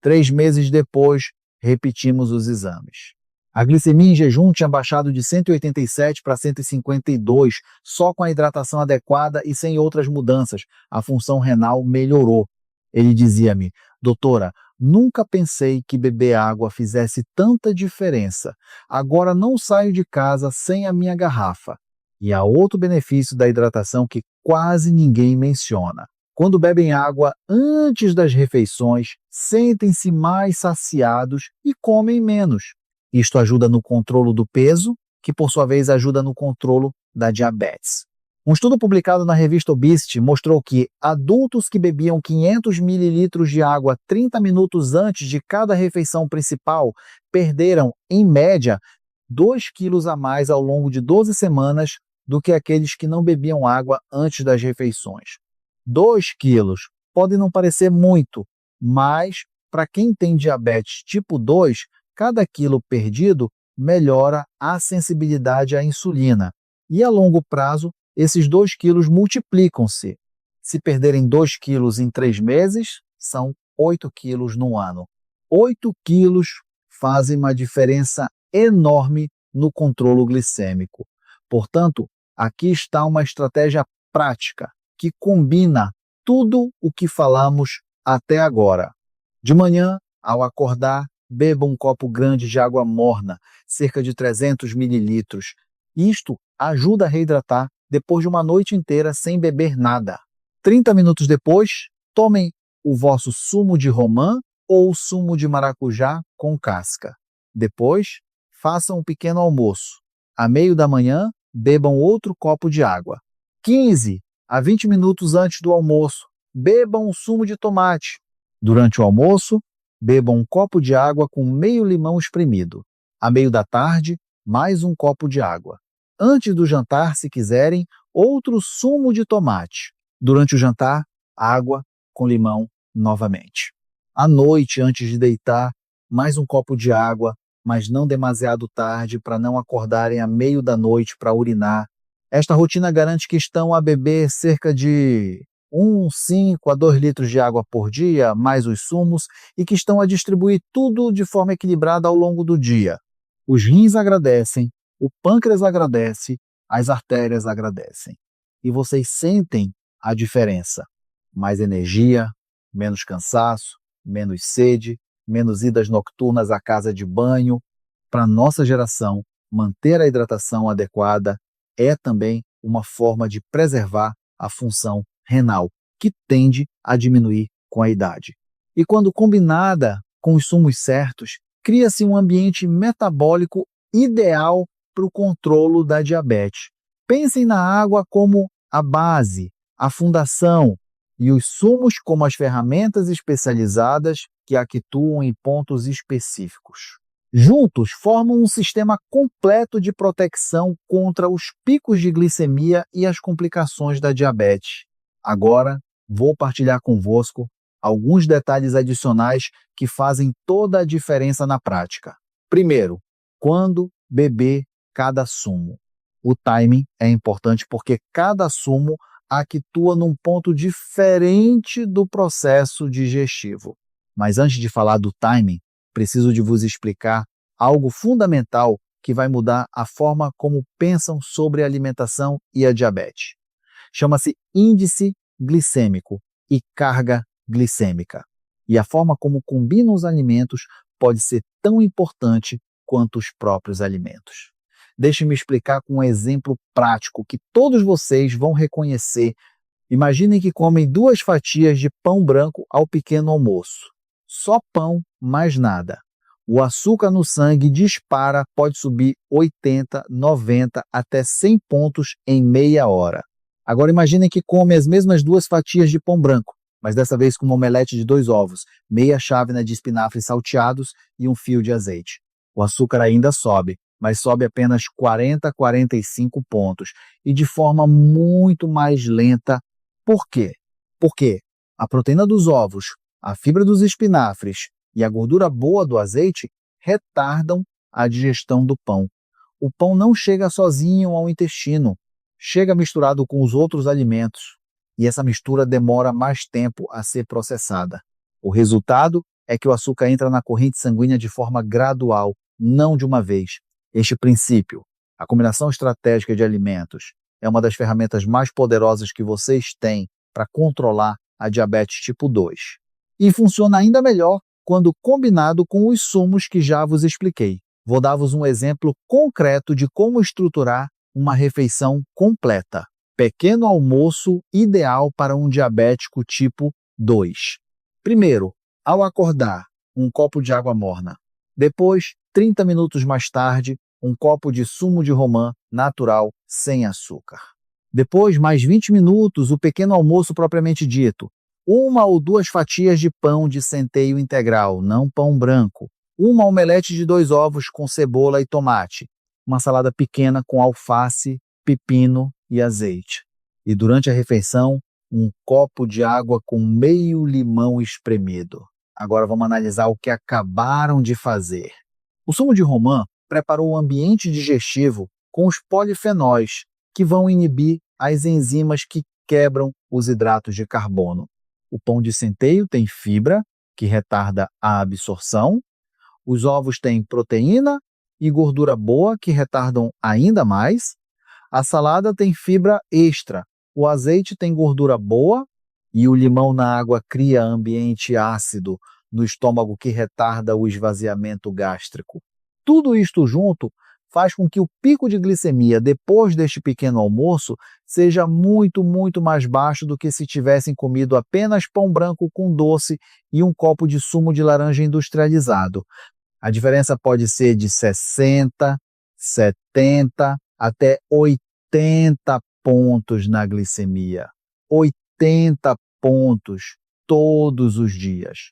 A: 3 meses depois, repetimos os exames. A glicemia em jejum tinha baixado de 187 para 152, só com a hidratação adequada e sem outras mudanças. A função renal melhorou. Ele dizia-me: doutora, nunca pensei que beber água fizesse tanta diferença. Agora não saio de casa sem a minha garrafa. E há outro benefício da hidratação que quase ninguém menciona. Quando bebem água antes das refeições, sentem-se mais saciados e comem menos. Isto ajuda no controlo do peso, que por sua vez ajuda no controlo da diabetes. Um estudo publicado na revista Obesity mostrou que adultos que bebiam 500 mililitros de água 30 minutos antes de cada refeição principal perderam, em média, 2 quilos a mais ao longo de 12 semanas do que aqueles que não bebiam água antes das refeições. 2 quilos pode não parecer muito, mas para quem tem diabetes tipo 2, cada quilo perdido melhora a sensibilidade à insulina. E a longo prazo, esses 2 quilos multiplicam-se. Se perderem 2 quilos em 3 meses, são 8 quilos no ano. 8 quilos fazem uma diferença enorme no controle glicêmico. Portanto, aqui está uma estratégia prática que combina tudo o que falamos até agora. De manhã, ao acordar, beba um copo grande de água morna, cerca de 300 mililitros. Isto ajuda a reidratar depois de uma noite inteira sem beber nada. 30 minutos depois, tomem o vosso sumo de romã ou sumo de maracujá com casca. Depois, façam um pequeno almoço. À meio da manhã, bebam outro copo de água. 15 a 20 minutos antes do almoço, bebam um sumo de tomate. Durante o almoço, bebam um copo de água com meio limão espremido. À meio da tarde, mais um copo de água. Antes do jantar, se quiserem, outro sumo de tomate. Durante o jantar, água com limão novamente. À noite, antes de deitar, mais um copo de água, mas não demasiado tarde para não acordarem à meio da noite para urinar. Esta rotina garante que estão a beber cerca de 5 a 2 litros de água por dia, mais os sumos, e que estão a distribuir tudo de forma equilibrada ao longo do dia. Os rins agradecem, o pâncreas agradece, as artérias agradecem. E vocês sentem a diferença. Mais energia, menos cansaço, menos sede, menos idas noturnas à casa de banho. Para a nossa geração, manter a hidratação adequada é também uma forma de preservar a função renal, que tende a diminuir com a idade. E quando combinada com os sumos certos, cria-se um ambiente metabólico ideal para o controlo da diabetes. Pensem na água como a base, a fundação, e os sumos como as ferramentas especializadas que atuam em pontos específicos. Juntos, formam um sistema completo de proteção contra os picos de glicemia e as complicações da diabetes. Agora, vou partilhar convosco alguns detalhes adicionais que fazem toda a diferença na prática. Primeiro, quando beber cada sumo. O timing é importante porque cada sumo atua num ponto diferente do processo digestivo. Mas antes de falar do timing, preciso de vos explicar algo fundamental que vai mudar a forma como pensam sobre a alimentação e a diabetes. Chama-se índice glicêmico e carga glicêmica. E a forma como combinam os alimentos pode ser tão importante quanto os próprios alimentos. Deixe-me explicar com um exemplo prático que todos vocês vão reconhecer. Imaginem que comem 2 fatias de pão branco ao pequeno almoço. Só pão, mais nada. O açúcar no sangue dispara, pode subir 80, 90 até 100 pontos em meia hora. Agora imaginem que comem as mesmas 2 fatias de pão branco, mas dessa vez com uma omelete de 2 ovos, meia chávena de espinafres salteados e um fio de azeite. O açúcar ainda sobe, mas sobe apenas 40, 45 pontos e de forma muito mais lenta. Por quê? Porque a proteína dos ovos, a fibra dos espinafres e a gordura boa do azeite retardam a digestão do pão. O pão não chega sozinho ao intestino, chega misturado com os outros alimentos, e essa mistura demora mais tempo a ser processada. O resultado é que o açúcar entra na corrente sanguínea de forma gradual, não de uma vez. Este princípio, a combinação estratégica de alimentos, é uma das ferramentas mais poderosas que vocês têm para controlar a diabetes tipo 2. E funciona ainda melhor quando combinado com os sumos que já vos expliquei. Vou dar-vos um exemplo concreto de como estruturar uma refeição completa. Pequeno almoço ideal para um diabético tipo 2. Primeiro, ao acordar, um copo de água morna. Depois, 30 minutos mais tarde, um copo de sumo de romã natural sem açúcar. Depois, mais 20 minutos, o pequeno almoço propriamente dito. 1 ou 2 fatias de pão de centeio integral, não pão branco. 1 omelete de 2 ovos com cebola e tomate. Uma salada pequena com alface, pepino e azeite. E durante a refeição, um copo de água com meio limão espremido. Agora vamos analisar o que acabaram de fazer. O sumo de romã preparou o ambiente digestivo com os polifenóis, que vão inibir as enzimas que quebram os hidratos de carbono. O pão de centeio tem fibra, que retarda a absorção. Os ovos têm proteína e gordura boa, que retardam ainda mais. A salada tem fibra extra. O azeite tem gordura boa e o limão na água cria ambiente ácido no estômago que retarda o esvaziamento gástrico. Tudo isto junto faz com que o pico de glicemia depois deste pequeno almoço seja muito mais baixo do que se tivessem comido apenas pão branco com doce e um copo de sumo de laranja industrializado. A diferença pode ser de 60, 70 até 80 pontos na glicemia. 80 pontos todos os dias.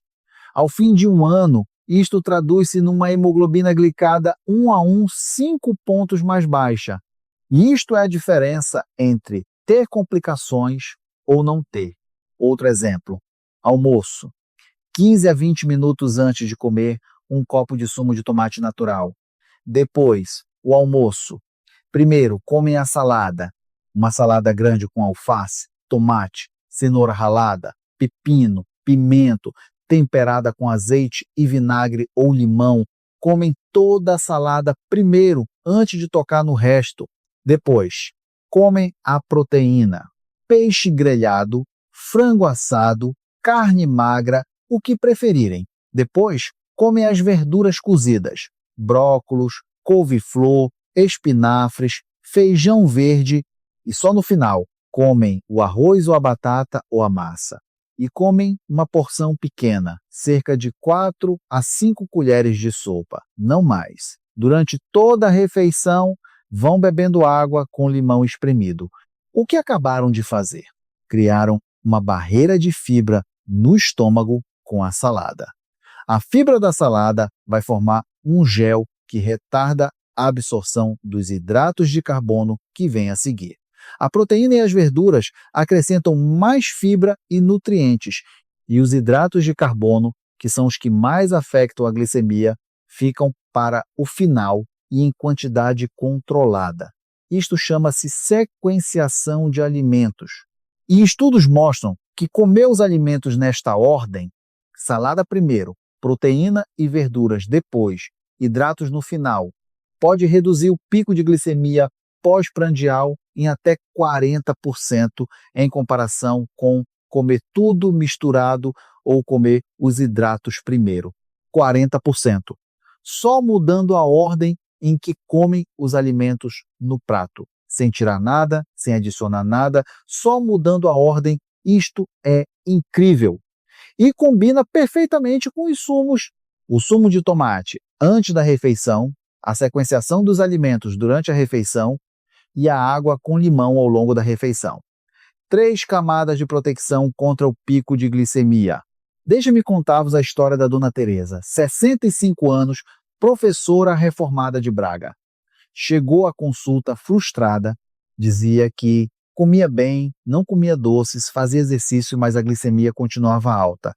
A: Ao fim de um ano, isto traduz-se numa hemoglobina glicada 1 a 1, 5 pontos mais baixa. E isto é a diferença entre ter complicações ou não ter. Outro exemplo, almoço. 15 a 20 minutos antes de comer, um copo de sumo de tomate natural. Depois, o almoço. Primeiro, comem a salada. Uma salada grande com alface, tomate, cenoura ralada, pepino, pimento, temperada com azeite e vinagre ou limão. Comem toda a salada primeiro, antes de tocar no resto. Depois, comem a proteína. Peixe grelhado, frango assado, carne magra, o que preferirem. Depois, comem as verduras cozidas. Brócolos, couve-flor, espinafres, feijão verde. E só no final, comem o arroz ou a batata ou a massa. E comem uma porção pequena, cerca de 4 a 5 colheres de sopa, não mais. Durante toda a refeição, vão bebendo água com limão espremido. O que acabaram de fazer? Criaram uma barreira de fibra no estômago com a salada. A fibra da salada vai formar um gel que retarda a absorção dos hidratos de carbono que vem a seguir. A proteína e as verduras acrescentam mais fibra e nutrientes, e os hidratos de carbono, que são os que mais afetam a glicemia, ficam para o final e em quantidade controlada. Isto chama-se sequenciação de alimentos. E estudos mostram que comer os alimentos nesta ordem, salada primeiro, proteína e verduras depois, hidratos no final, pode reduzir o pico de glicemia pós-prandial em até 40% em comparação com comer tudo misturado ou comer os hidratos primeiro. 40%. Só mudando a ordem em que comem os alimentos no prato. Sem tirar nada, sem adicionar nada, só mudando a ordem. Isto é incrível. E combina perfeitamente com os sumos. O sumo de tomate antes da refeição, a sequenciação dos alimentos durante a refeição e a água com limão ao longo da refeição. 3 camadas de proteção contra o pico de glicemia. Deixe-me contar-vos a história da Dona Teresa, 65 anos, professora reformada de Braga. Chegou à consulta frustrada, dizia que Comia bem, não comia doces, fazia exercício, mas a glicemia continuava alta.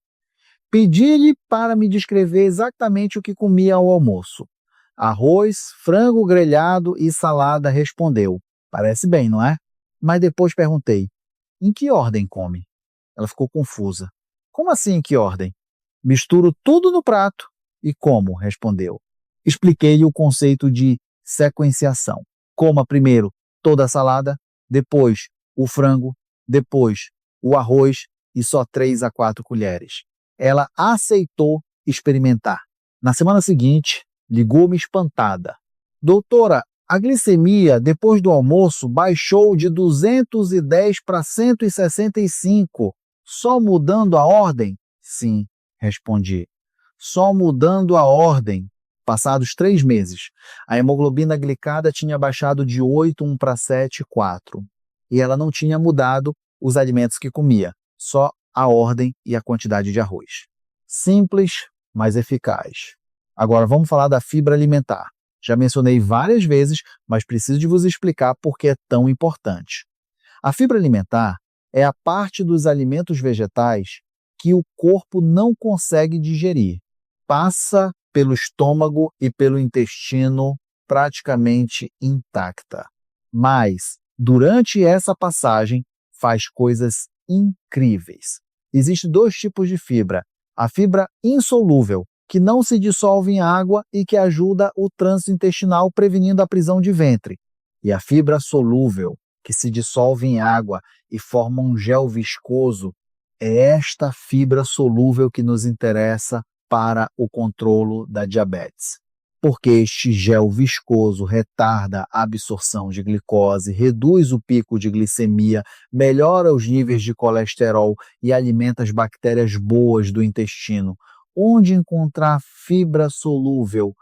A: Pedi-lhe para me descrever exatamente o que comia ao almoço. Arroz, frango grelhado e salada, respondeu. Parece bem, não é? Mas depois perguntei, em que ordem come? Ela ficou confusa. Como assim em que ordem? Misturo tudo no prato. E como? Respondeu. Expliquei-lhe o conceito de sequenciação. Coma primeiro toda a salada, depois o frango, depois o arroz e só 3 a 4 colheres. Ela aceitou experimentar. Na semana seguinte, ligou-me espantada. Doutora, a glicemia depois do almoço baixou de 210 para 165. Só mudando a ordem? Sim, respondi. Só mudando a ordem. Passados 3 meses, a hemoglobina glicada tinha baixado de 8,1 para 7,4. E ela não tinha mudado os alimentos que comia, só a ordem e a quantidade de arroz. Simples, mas eficaz. Agora vamos falar da fibra alimentar. Já mencionei várias vezes, mas preciso de vos explicar por que é tão importante. A fibra alimentar é a parte dos alimentos vegetais que o corpo não consegue digerir. Passa pelo estômago e pelo intestino praticamente intacta. Mas, durante essa passagem, faz coisas incríveis. Existem 2 tipos de fibra. A fibra insolúvel, que não se dissolve em água e que ajuda o trânsito intestinal prevenindo a prisão de ventre. E a fibra solúvel, que se dissolve em água e forma um gel viscoso. É esta fibra solúvel que nos interessa para o controle da diabetes. Porque este gel viscoso retarda a absorção de glicose, reduz o pico de glicemia, melhora os níveis de colesterol e alimenta as bactérias boas do intestino. Onde encontrar fibra solúvel?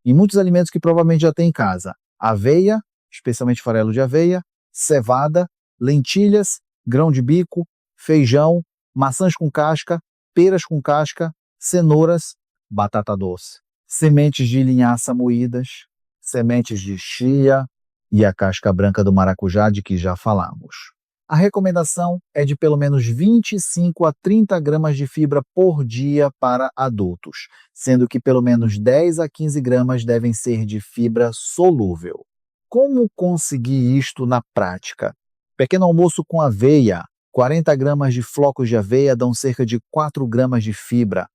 A: Em muitos alimentos que provavelmente já tem em casa. Aveia, especialmente farelo de aveia, cevada, lentilhas, grão de bico, feijão, maçãs com casca, peras com casca, cenouras, batata doce, sementes de linhaça moídas, sementes de chia e a casca branca do maracujá, de que já falamos. A recomendação é de pelo menos 25 a 30 gramas de fibra por dia para adultos, sendo que pelo menos 10 a 15 gramas devem ser de fibra solúvel. Como conseguir isto na prática? Pequeno almoço com aveia. 40 gramas de flocos de aveia dão cerca de 4 gramas de fibra.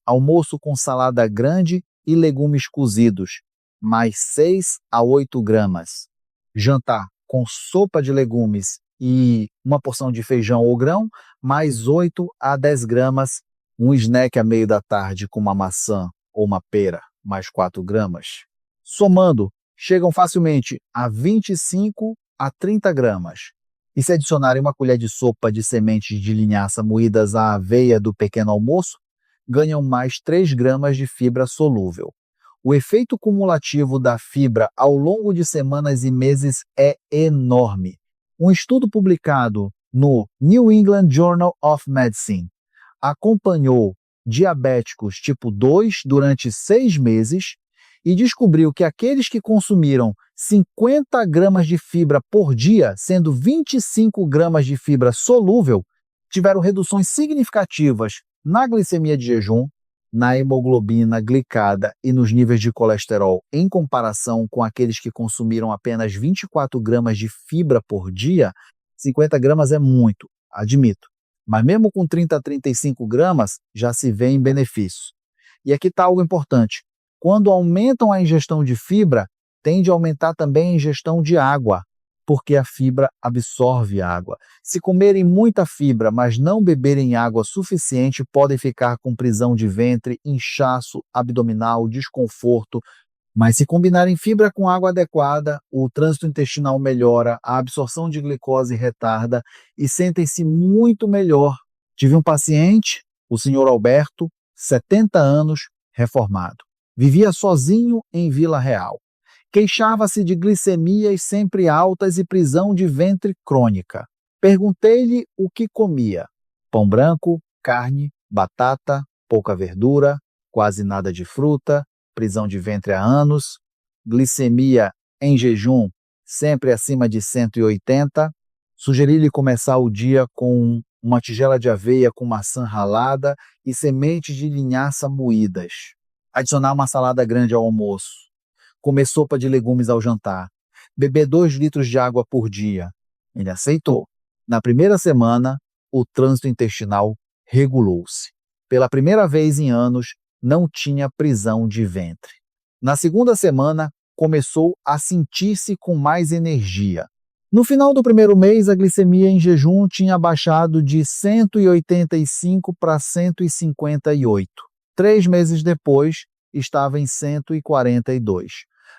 A: Almoço com salada grande e legumes cozidos, mais 6 a 8 gramas. Jantar com sopa de legumes e uma porção de feijão ou grão, mais 8 a 10 gramas. Um snack a meio da tarde com uma maçã ou uma pera, mais 4 gramas. Somando, chegam facilmente a 25 a 30 gramas. E se adicionarem uma colher de sopa de sementes de linhaça moídas à aveia do pequeno almoço, ganham mais 3 gramas de fibra solúvel. O efeito cumulativo da fibra ao longo de semanas e meses é enorme. Um estudo publicado no New England Journal of Medicine acompanhou diabéticos tipo 2 durante 6 meses e descobriu que aqueles que consumiram 50 gramas de fibra por dia, sendo 25 gramas de fibra solúvel, tiveram reduções significativas na glicemia de jejum, na hemoglobina glicada e nos níveis de colesterol, em comparação com aqueles que consumiram apenas 24 gramas de fibra por dia. 50 gramas é muito, admito. Mas mesmo com 30 a 35 gramas, já se vê em benefícios. E aqui está algo importante. Quando aumentam a ingestão de fibra, tende a aumentar também a ingestão de água, porque a fibra absorve água. Se comerem muita fibra, mas não beberem água suficiente, podem ficar com prisão de ventre, inchaço abdominal, desconforto. Mas se combinarem fibra com água adequada, o trânsito intestinal melhora, a absorção de glicose retarda e sentem-se muito melhor. Tive um paciente, o senhor Alberto, 70 anos, reformado. Vivia sozinho em Vila Real. Queixava-se de glicemias sempre altas e prisão de ventre crônica. Perguntei-lhe o que comia. Pão branco, carne, batata, pouca verdura, quase nada de fruta, prisão de ventre há anos, glicemia em jejum sempre acima de 180, Sugeri-lhe começar o dia com uma tigela de aveia com maçã ralada e sementes de linhaça moídas. Adicionar uma salada grande ao almoço. Comer sopa de legumes ao jantar. Beber 2 litros de água por dia. Ele aceitou. Na primeira semana, o trânsito intestinal regulou-se. Pela primeira vez em anos, não tinha prisão de ventre. Na segunda semana, começou a sentir-se com mais energia. No final do primeiro mês, a glicemia em jejum tinha baixado de 185 para 158. 3 meses depois, estava em 142.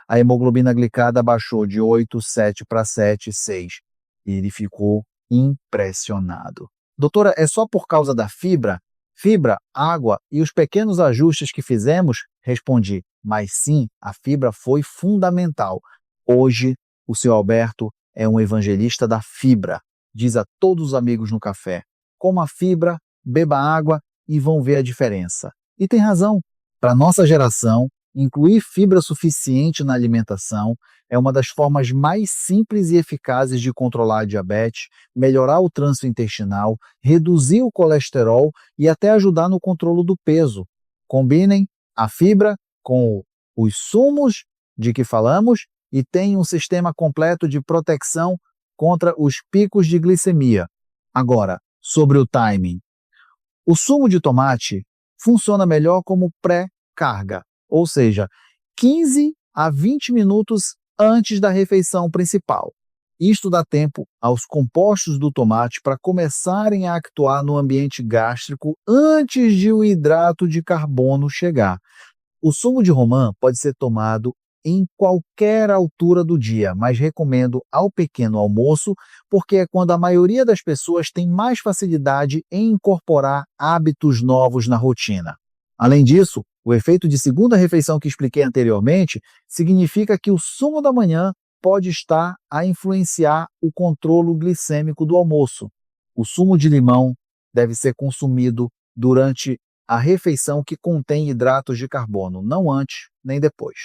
A: A hemoglobina glicada baixou de 8,7 para 7,6. E ele ficou impressionado. Doutora, é só por causa da fibra? Fibra, água e os pequenos ajustes que fizemos? Respondi, mas sim, a fibra foi fundamental. Hoje, o Sr. Alberto é um evangelista da fibra. Diz a todos os amigos no café, coma fibra, beba água e vão ver a diferença. E tem razão. Para nossa geração, incluir fibra suficiente na alimentação é uma das formas mais simples e eficazes de controlar a diabetes, melhorar o trânsito intestinal, reduzir o colesterol e até ajudar no controle do peso. Combinem a fibra com os sumos de que falamos e tenham um sistema completo de proteção contra os picos de glicemia. Agora, sobre o timing. O sumo de tomate funciona melhor como pré-carga, ou seja, 15 a 20 minutos antes da refeição principal. Isto dá tempo aos compostos do tomate para começarem a actuar no ambiente gástrico antes de o hidrato de carbono chegar. O sumo de romã pode ser tomado em qualquer altura do dia, mas recomendo ao pequeno almoço, porque é quando a maioria das pessoas tem mais facilidade em incorporar hábitos novos na rotina. Além disso, o efeito de segunda refeição que expliquei anteriormente significa que o sumo da manhã pode estar a influenciar o controle glicêmico do almoço. O sumo de limão deve ser consumido durante a refeição que contém hidratos de carbono, não antes nem depois.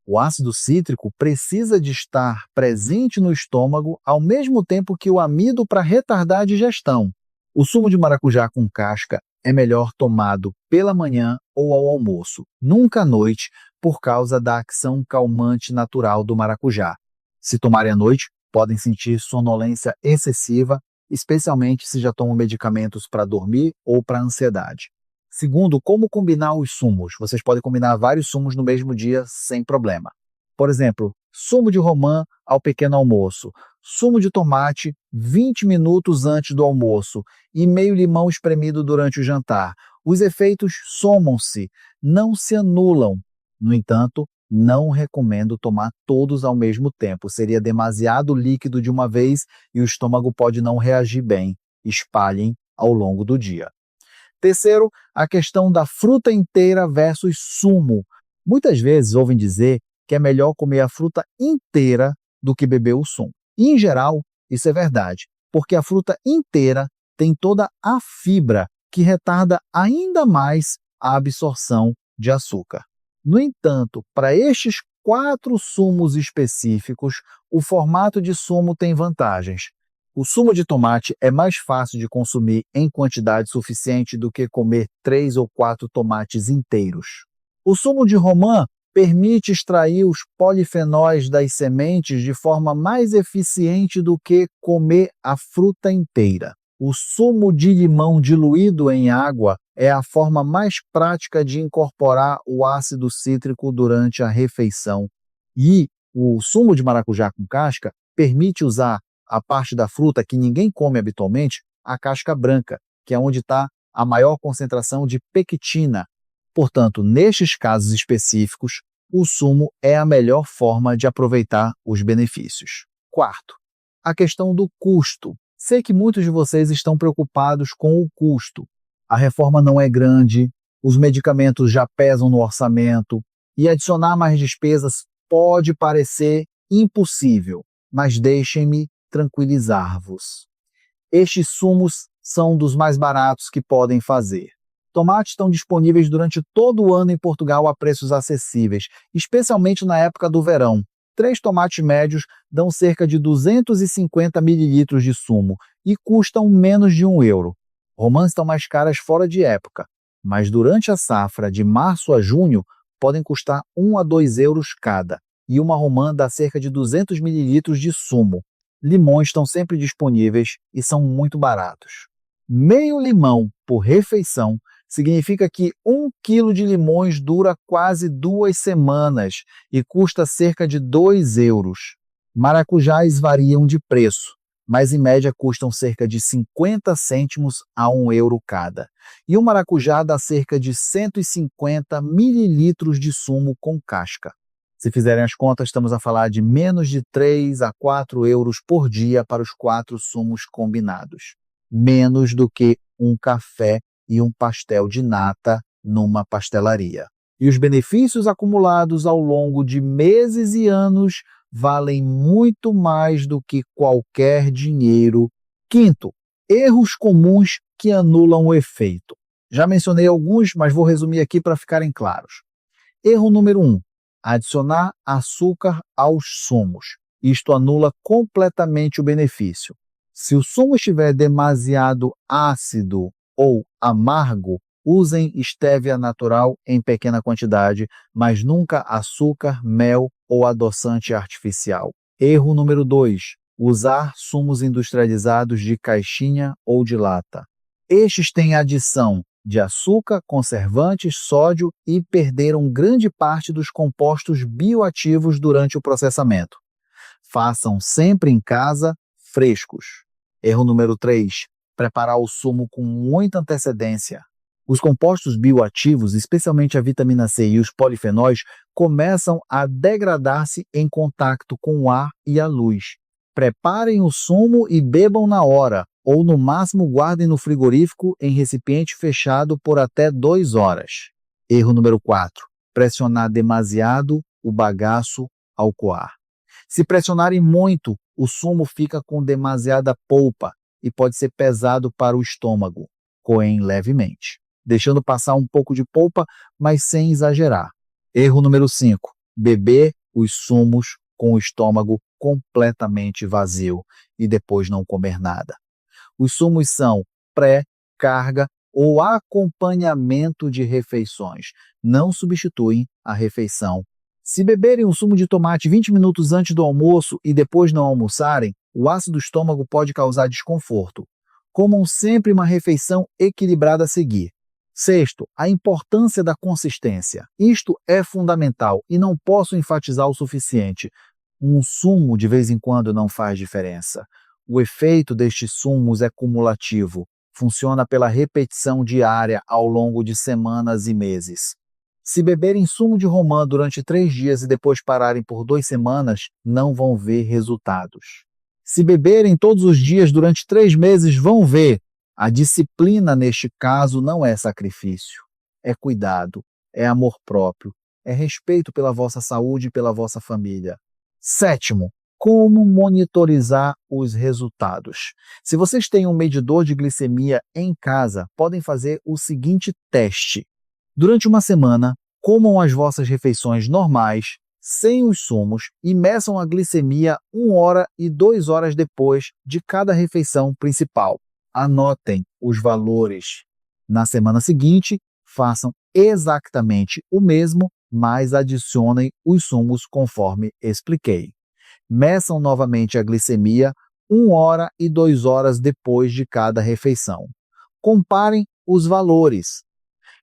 A: O ácido cítrico precisa de estar presente no estômago ao mesmo tempo que o amido para retardar a digestão. O sumo de maracujá com casca é melhor tomado pela manhã ou ao almoço, nunca à noite, por causa da ação calmante natural do maracujá. Se tomarem à noite, podem sentir sonolência excessiva, especialmente se já tomam medicamentos para dormir ou para ansiedade. Segundo, como combinar os sumos? Vocês podem combinar vários sumos no mesmo dia sem problema. Por exemplo, sumo de romã ao pequeno almoço, sumo de tomate 20 minutos antes do almoço e meio limão espremido durante o jantar. Os efeitos somam-se, não se anulam. No entanto, não recomendo tomar todos ao mesmo tempo. Seria demasiado líquido de uma vez e o estômago pode não reagir bem. Espalhem ao longo do dia. Terceiro, a questão da fruta inteira versus sumo. Muitas vezes ouvem dizer que é melhor comer a fruta inteira do que beber o sumo. E, em geral, isso é verdade, porque a fruta inteira tem toda a fibra que retarda ainda mais a absorção de açúcar. No entanto, para estes 4 sumos específicos, o formato de sumo tem vantagens. O sumo de tomate é mais fácil de consumir em quantidade suficiente do que comer 3 ou 4 tomates inteiros. O sumo de romã permite extrair os polifenóis das sementes de forma mais eficiente do que comer a fruta inteira. O sumo de limão diluído em água é a forma mais prática de incorporar o ácido cítrico durante a refeição. E o sumo de maracujá com casca permite usar a parte da fruta que ninguém come habitualmente, a casca branca, que é onde está a maior concentração de pectina. Portanto, nestes casos específicos, o sumo é a melhor forma de aproveitar os benefícios. Quarto, a questão do custo. Sei que muitos de vocês estão preocupados com o custo. A reforma não é grande, os medicamentos já pesam no orçamento e adicionar mais despesas pode parecer impossível, mas deixem-me tranquilizar-vos. Estes sumos são dos mais baratos que podem fazer. Tomates estão disponíveis durante todo o ano em Portugal a preços acessíveis, especialmente na época do verão. 3 tomates médios dão cerca de 250 mililitros de sumo e custam menos de €1. Romãs estão mais caras fora de época, mas durante a safra, de março a junho, podem custar €1 a €2 cada, e uma romã dá cerca de 200 mililitros de sumo. Limões estão sempre disponíveis e são muito baratos. Meio limão por refeição significa que 1 quilo de limões dura quase 2 semanas e custa cerca de €2. Maracujás variam de preço, mas em média custam cerca de 50 cêntimos a €1 cada. E o maracujá dá cerca de 150 mililitros de sumo com casca. Se fizerem as contas, estamos a falar de menos de 3 a 4 euros por dia para os 4 sumos combinados. Menos do que um café e um pastel de nata numa pastelaria. E os benefícios acumulados ao longo de meses e anos valem muito mais do que qualquer dinheiro. Quinto, erros comuns que anulam o efeito. Já mencionei alguns, mas vou resumir aqui para ficarem claros. Erro número 1. Adicionar açúcar aos sumos. Isto anula completamente o benefício. Se o sumo estiver demasiado ácido ou amargo, usem estévia natural em pequena quantidade, mas nunca açúcar, mel ou adoçante artificial. Erro número 2. Usar sumos industrializados de caixinha ou de lata. Estes têm adição de açúcar, conservantes, sódio e perderam grande parte dos compostos bioativos durante o processamento. Façam sempre em casa, frescos. Erro número 3. Preparar o sumo com muita antecedência. Os compostos bioativos, especialmente a vitamina C e os polifenóis, começam a degradar-se em contato com o ar e a luz. Preparem o sumo e bebam na hora, ou no máximo guardem no frigorífico em recipiente fechado por até 2 horas. Erro número 4. Pressionar demasiado o bagaço ao coar. Se pressionarem muito, o sumo fica com demasiada polpa e pode ser pesado para o estômago. Coem levemente, deixando passar um pouco de polpa, mas sem exagerar. Erro número 5. Beber os sumos com o estômago completamente vazio e depois não comer nada. Os sumos são pré, carga ou acompanhamento de refeições. Não substituem a refeição. Se beberem o sumo de tomate 20 minutos antes do almoço e depois não almoçarem, o ácido do estômago pode causar desconforto. Comam sempre uma refeição equilibrada a seguir. Sexto, a importância da consistência. Isto é fundamental e não posso enfatizar o suficiente. Um sumo de vez em quando não faz diferença. O efeito destes sumos é cumulativo. Funciona pela repetição diária ao longo de semanas e meses. Se beberem sumo de romã durante 3 dias e depois pararem por 2 semanas, não vão ver resultados. Se beberem todos os dias durante 3 meses, vão ver. A disciplina, neste caso, não é sacrifício. É cuidado, é amor próprio, é respeito pela vossa saúde e pela vossa família. Sétimo, como monitorizar os resultados. Se vocês têm um medidor de glicemia em casa, podem fazer o seguinte teste. Durante uma semana, comam as vossas refeições normais, sem os sumos, e meçam a glicemia 1 hora e 2 horas depois de cada refeição principal. Anotem os valores. Na semana seguinte, façam exatamente o mesmo, mas adicionem os sumos conforme expliquei. Meçam novamente a glicemia 1 hora e 2 horas depois de cada refeição. Comparem os valores.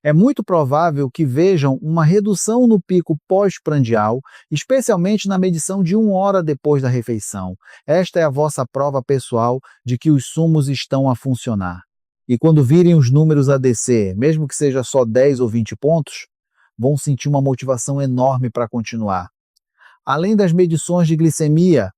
A: É muito provável que vejam uma redução no pico pós-prandial, especialmente na medição de 1 hora depois da refeição. Esta é a vossa prova pessoal de que os sumos estão a funcionar. E quando virem os números a descer, mesmo que seja só 10 ou 20 pontos, vão sentir uma motivação enorme para continuar. Além das medições de glicemia,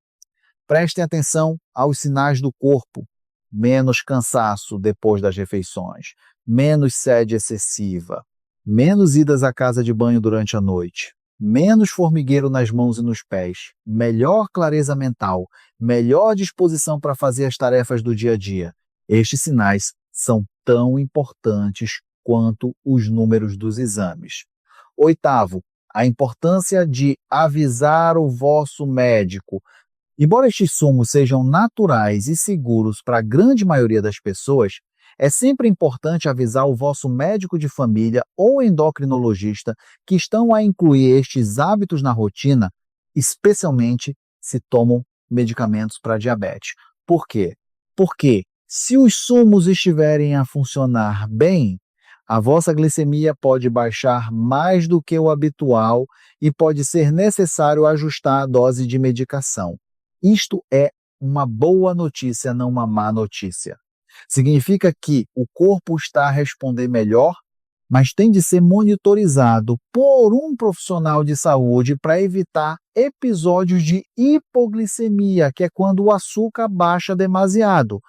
A: prestem atenção aos sinais do corpo. Menos cansaço depois das refeições, menos sede excessiva, menos idas à casa de banho durante a noite, menos formigueiro nas mãos e nos pés, melhor clareza mental, melhor disposição para fazer as tarefas do dia a dia. Estes sinais são tão importantes quanto os números dos exames. Oitavo, A importância de avisar o vosso médico. Embora estes sumos sejam naturais e seguros para a grande maioria das pessoas, é sempre importante avisar o vosso médico de família ou endocrinologista que estão a incluir estes hábitos na rotina, especialmente se tomam medicamentos para diabetes. Por quê? Porque se os sumos estiverem a funcionar bem, a vossa glicemia pode baixar mais do que o habitual e pode ser necessário ajustar a dose de medicação. Isto é uma boa notícia, não uma má notícia. Significa que o corpo está a responder melhor, mas tem de ser monitorizado por um profissional de saúde para evitar episódios de hipoglicemia, que é quando o açúcar baixa demasiado.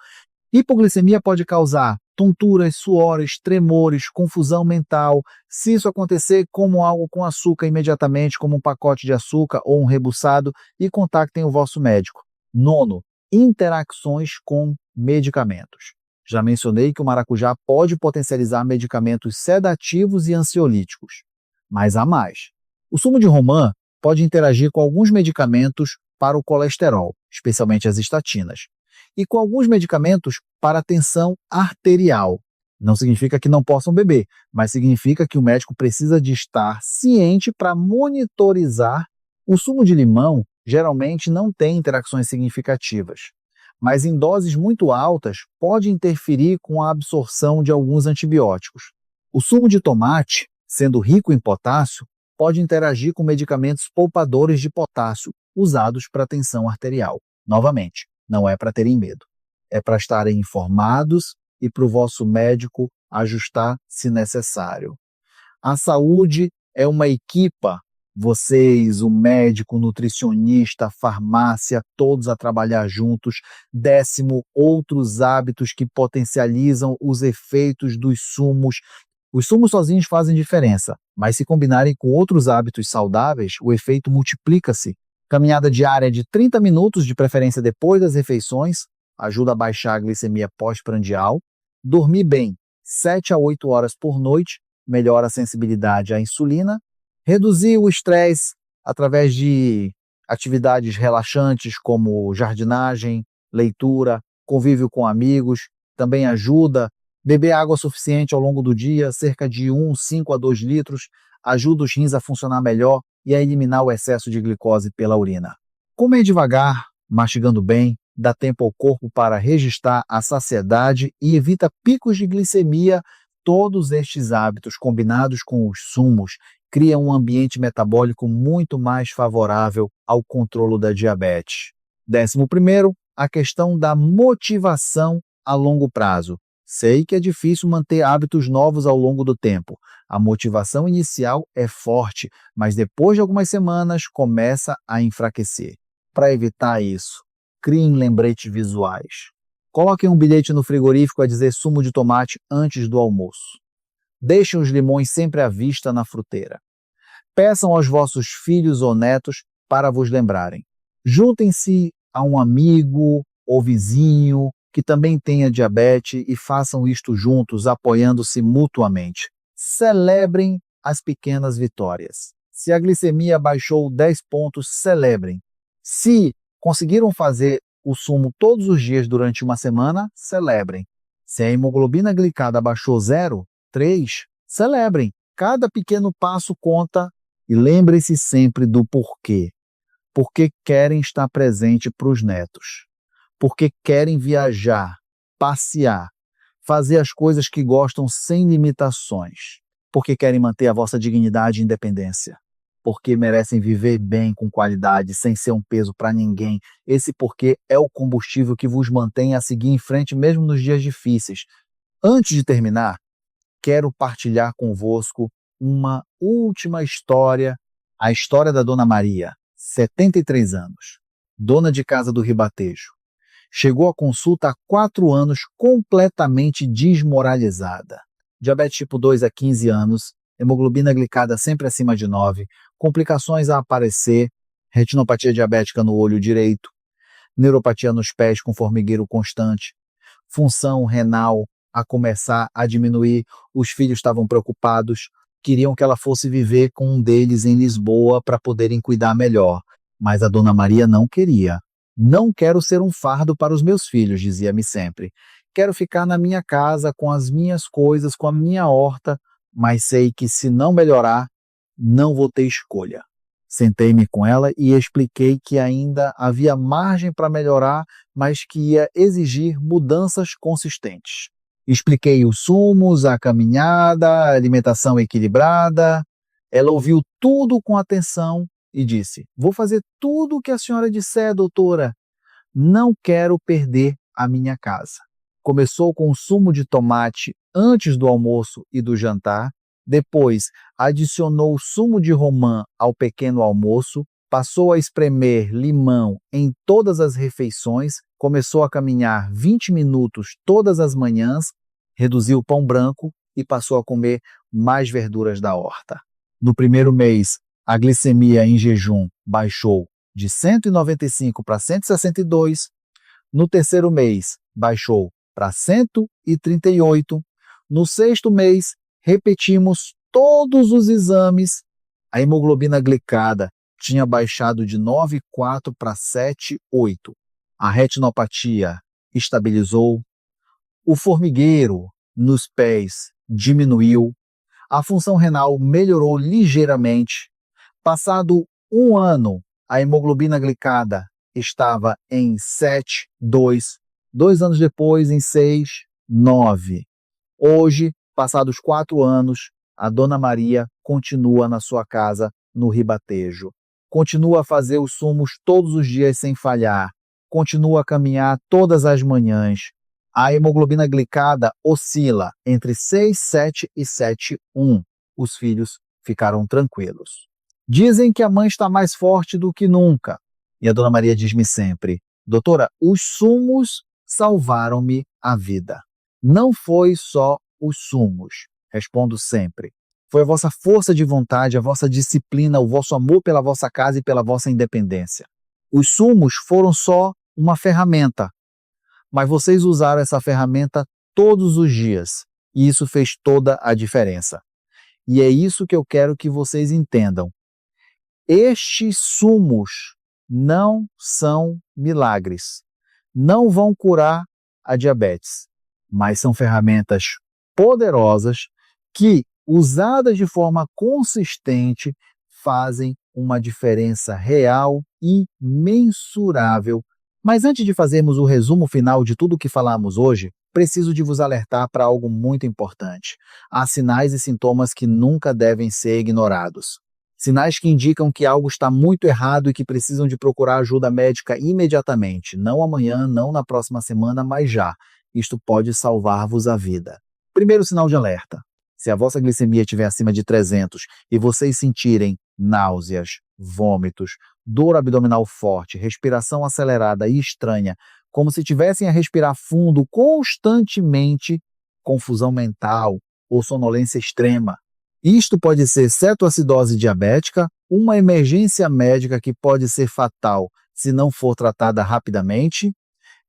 A: Hipoglicemia pode causar tonturas, suores, tremores, confusão mental. Se isso acontecer, como algo com açúcar imediatamente, como um pacote de açúcar ou um rebuçado, e contactem o vosso médico. 9. Interações com medicamentos. Já mencionei que o maracujá pode potencializar medicamentos sedativos e ansiolíticos. Mas há mais. O sumo de romã pode interagir com alguns medicamentos para o colesterol, especialmente as estatinas, e com alguns medicamentos para a tensão arterial. Não significa que não possam beber, mas significa que o médico precisa de estar ciente para monitorizar. O sumo de limão geralmente não tem interações significativas, mas em doses muito altas pode interferir com a absorção de alguns antibióticos. O sumo de tomate, sendo rico em potássio, pode interagir com medicamentos poupadores de potássio usados para a tensão arterial. Novamente, não é para terem medo. É para estarem informados e para o vosso médico ajustar se necessário. A saúde é uma equipa. Vocês, o médico, o nutricionista, a farmácia, todos a trabalhar juntos. 10º, outros hábitos que potencializam os efeitos dos sumos. Os sumos sozinhos fazem diferença, mas se combinarem com outros hábitos saudáveis, o efeito multiplica-se. Caminhada diária de 30 minutos, de preferência depois das refeições, ajuda a baixar a glicemia pós-prandial. Dormir bem, 7 a 8 horas por noite, melhora a sensibilidade à insulina. Reduzir o estresse através de atividades relaxantes como jardinagem, leitura, convívio com amigos, também ajuda. Beber água suficiente ao longo do dia, cerca de 5 a 2 litros, ajuda os rins a funcionar melhor e a eliminar o excesso de glicose pela urina. Comer devagar, mastigando bem, dá tempo ao corpo para registrar a saciedade e evita picos de glicemia. Todos estes hábitos, combinados com os sumos, criam um ambiente metabólico muito mais favorável ao controle da diabetes. 11º, a questão da motivação a longo prazo. Sei que é difícil manter hábitos novos ao longo do tempo. A motivação inicial é forte, mas depois de algumas semanas começa a enfraquecer. Para evitar isso, criem lembretes visuais. Coloquem um bilhete no frigorífico a dizer sumo de tomate antes do almoço. Deixem os limões sempre à vista na fruteira. Peçam aos vossos filhos ou netos para vos lembrarem. Juntem-se a um amigo ou vizinho que também tenha diabetes e façam isto juntos, apoiando-se mutuamente. Celebrem as pequenas vitórias. Se a glicemia baixou 10 pontos, celebrem. Se conseguiram fazer o sumo todos os dias durante uma semana, celebrem. Se a hemoglobina glicada baixou 0,3, celebrem. Cada pequeno passo conta e lembrem-se sempre do porquê. Porque querem estar presente para os netos. Porque querem viajar, passear, fazer as coisas que gostam sem limitações. Porque querem manter a vossa dignidade e independência. Porque merecem viver bem, com qualidade, sem ser um peso para ninguém. Esse porquê é o combustível que vos mantém a seguir em frente mesmo nos dias difíceis. Antes de terminar, quero partilhar convosco uma última história, a história da Dona Maria, 73 anos, dona de casa do Ribatejo. Chegou à consulta há 4 anos completamente desmoralizada. Diabetes tipo 2 há 15 anos, hemoglobina glicada sempre acima de 9, complicações a aparecer, retinopatia diabética no olho direito, neuropatia nos pés com formigueiro constante, função renal a começar a diminuir, os filhos estavam preocupados, Queriam que ela fosse viver com um deles em Lisboa para poderem cuidar melhor. Mas a Dona Maria não queria. Não quero ser um fardo para os meus filhos, dizia-me sempre. Quero ficar na minha casa, com as minhas coisas, com a minha horta, mas sei que se não melhorar, não vou ter escolha. Sentei-me com ela e expliquei que ainda havia margem para melhorar, mas que ia exigir mudanças consistentes. Expliquei os sumos, a caminhada, a alimentação equilibrada. Ela ouviu tudo com atenção e disse: "Vou fazer tudo o que a senhora disser, doutora. Não quero perder a minha casa." Começou com o sumo de tomate antes do almoço e do jantar. Depois, adicionou o sumo de romã ao pequeno almoço, passou a espremer limão em todas as refeições, começou a caminhar 20 minutos todas as manhãs, reduziu o pão branco e passou a comer mais verduras da horta. No primeiro mês, a glicemia em jejum baixou de 195 para 162. No terceiro mês, baixou para 138. No sexto mês, repetimos todos os exames. A hemoglobina glicada tinha baixado de 9,4 para 7,8. A retinopatia estabilizou. O formigueiro nos pés diminuiu. A função renal melhorou ligeiramente. Passado um ano, a hemoglobina glicada estava em 7,2. 2 anos depois, em 6,9. Hoje, passados 4 anos, a Dona Maria continua na sua casa, no Ribatejo. Continua a fazer os sumos todos os dias sem falhar. Continua a caminhar todas as manhãs. A hemoglobina glicada oscila entre 6,7 e 7,1. Os filhos ficaram tranquilos. Dizem que a mãe está mais forte do que nunca. E a Dona Maria diz-me sempre: "Doutora, os sumos salvaram-me a vida." Não foi só os sumos, respondo sempre. Foi a vossa força de vontade, a vossa disciplina, o vosso amor pela vossa casa e pela vossa independência. Os sumos foram só uma ferramenta, mas vocês usaram essa ferramenta todos os dias, e isso fez toda a diferença. E é isso que eu quero que vocês entendam. Estes sumos não são milagres, não vão curar a diabetes, mas são ferramentas poderosas que, usadas de forma consistente, fazem uma diferença real e mensurável. Mas antes de fazermos o resumo final de tudo o que falamos hoje, preciso de vos alertar para algo muito importante. Há sinais e sintomas que nunca devem ser ignorados. Sinais que indicam que algo está muito errado e que precisam de procurar ajuda médica imediatamente. Não amanhã, não na próxima semana, mas já. Isto pode salvar-vos a vida. Primeiro sinal de alerta: se a vossa glicemia estiver acima de 300 e vocês sentirem náuseas, vômitos, dor abdominal forte, respiração acelerada e estranha, como se tivessem a respirar fundo constantemente, confusão mental ou sonolência extrema. Isto pode ser cetoacidose diabética, uma emergência médica que pode ser fatal se não for tratada rapidamente.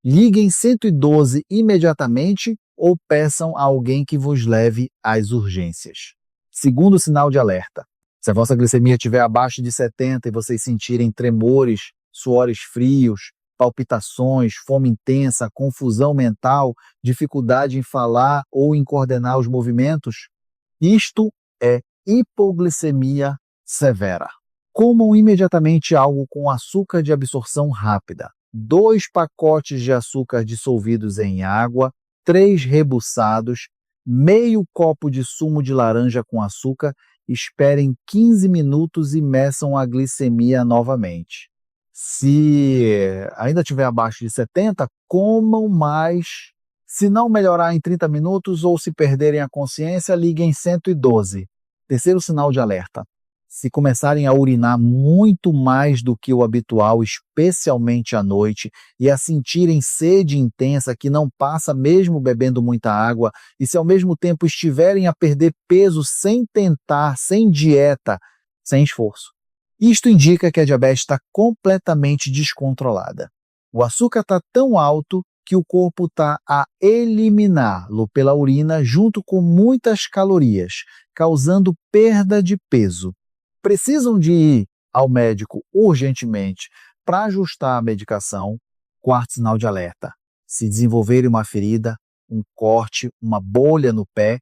A: Liguem 112 imediatamente ou peçam a alguém que vos leve às urgências. Segundo sinal de alerta: se a vossa glicemia estiver abaixo de 70 e vocês sentirem tremores, suores frios, palpitações, fome intensa, confusão mental, dificuldade em falar ou em coordenar os movimentos, isto é hipoglicemia severa. Comam imediatamente algo com açúcar de absorção rápida. 2 pacotes de açúcar dissolvidos em água, 3 rebuçados, meio copo de sumo de laranja com açúcar. Esperem 15 minutos e meçam a glicemia novamente. Se ainda estiver abaixo de 70, comam mais. Se não melhorar em 30 minutos ou se perderem a consciência, liguem 112. Terceiro sinal de alerta: se começarem a urinar muito mais do que o habitual, especialmente à noite, e a sentirem sede intensa que não passa mesmo bebendo muita água, e se ao mesmo tempo estiverem a perder peso sem tentar, sem dieta, sem esforço, isto indica que a diabetes está completamente descontrolada. O açúcar está tão alto que o corpo está a eliminá-lo pela urina junto com muitas calorias, causando perda de peso. Precisam de ir ao médico urgentemente para ajustar a medicação. Quarto sinal de alerta: se desenvolver uma ferida, um corte, uma bolha no pé,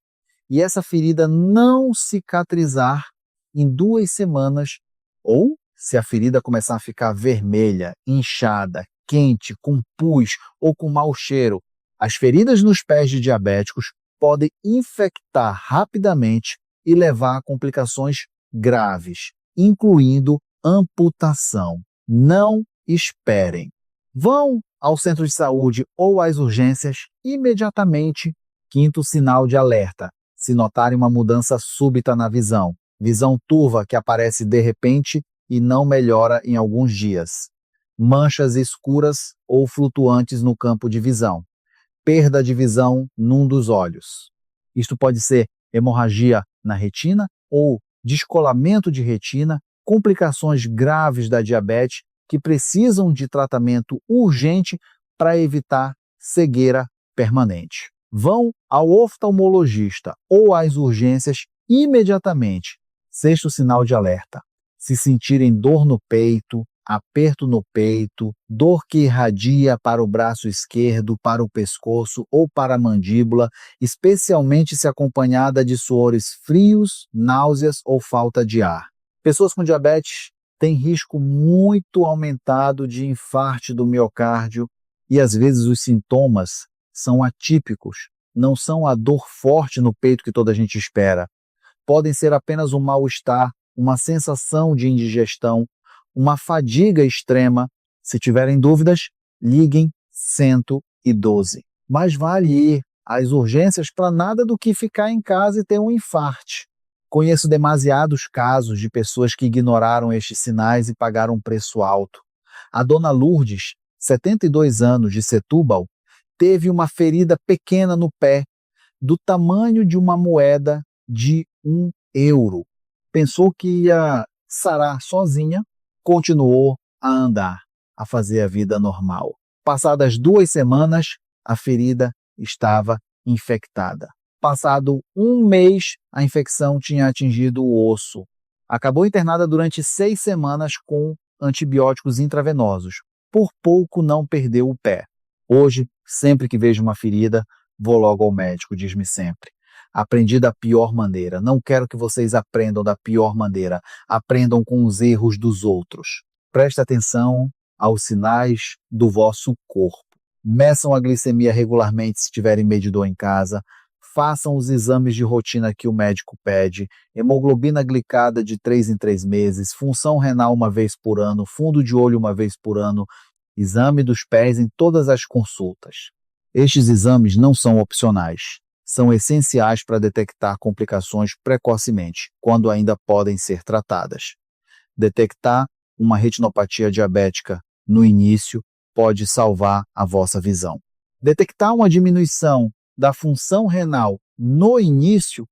A: e essa ferida não cicatrizar em 2 semanas, ou se a ferida começar a ficar vermelha, inchada, quente, com pus ou com mau cheiro, as feridas nos pés de diabéticos podem infectar rapidamente e levar a complicações graves, incluindo amputação. Não esperem. Vão ao centro de saúde ou às urgências imediatamente. Quinto sinal de alerta: se notarem uma mudança súbita na visão, visão turva que aparece de repente e não melhora em alguns dias, manchas escuras ou flutuantes no campo de visão, perda de visão num dos olhos. Isto pode ser hemorragia na retina ou descolamento de retina, complicações graves da diabetes que precisam de tratamento urgente para evitar cegueira permanente. Vão ao oftalmologista ou às urgências imediatamente. Sexto sinal de alerta: se sentirem dor no peito, aperto no peito, dor que irradia para o braço esquerdo, para o pescoço ou para a mandíbula, especialmente se acompanhada de suores frios, náuseas ou falta de ar. Pessoas com diabetes têm risco muito aumentado de infarto do miocárdio e às vezes os sintomas são atípicos, não são a dor forte no peito que toda a gente espera. Podem ser apenas um mal-estar, uma sensação de indigestão, uma fadiga extrema. Se tiverem dúvidas, liguem 112. Mas vale ir às urgências para nada do que ficar em casa e ter um infarto. Conheço demasiados casos de pessoas que ignoraram estes sinais e pagaram um preço alto. A dona Lourdes, 72 anos, de Setúbal, teve uma ferida pequena no pé, do tamanho de uma moeda de €1. Pensou que ia sarar sozinha, continuou a andar, a fazer a vida normal. Passadas 2 semanas, a ferida estava infectada. Passado 1 mês, a infecção tinha atingido o osso. Acabou internada durante 6 semanas com antibióticos intravenosos. Por pouco não perdeu o pé. Hoje, sempre que vejo uma ferida, vou logo ao médico, diz-me sempre. Aprendi da pior maneira. Não quero que vocês aprendam da pior maneira. Aprendam com os erros dos outros. Preste atenção aos sinais do vosso corpo. Meçam a glicemia regularmente se tiverem medidor em casa. Façam os exames de rotina que o médico pede. Hemoglobina glicada de 3 em 3 meses. Função renal 1 vez por ano. Fundo de olho 1 vez por ano. Exame dos pés em todas as consultas. Estes exames não são opcionais. São essenciais para detectar complicações precocemente, quando ainda podem ser tratadas. Detectar uma retinopatia diabética no início pode salvar a vossa visão. Detectar uma diminuição da função renal no início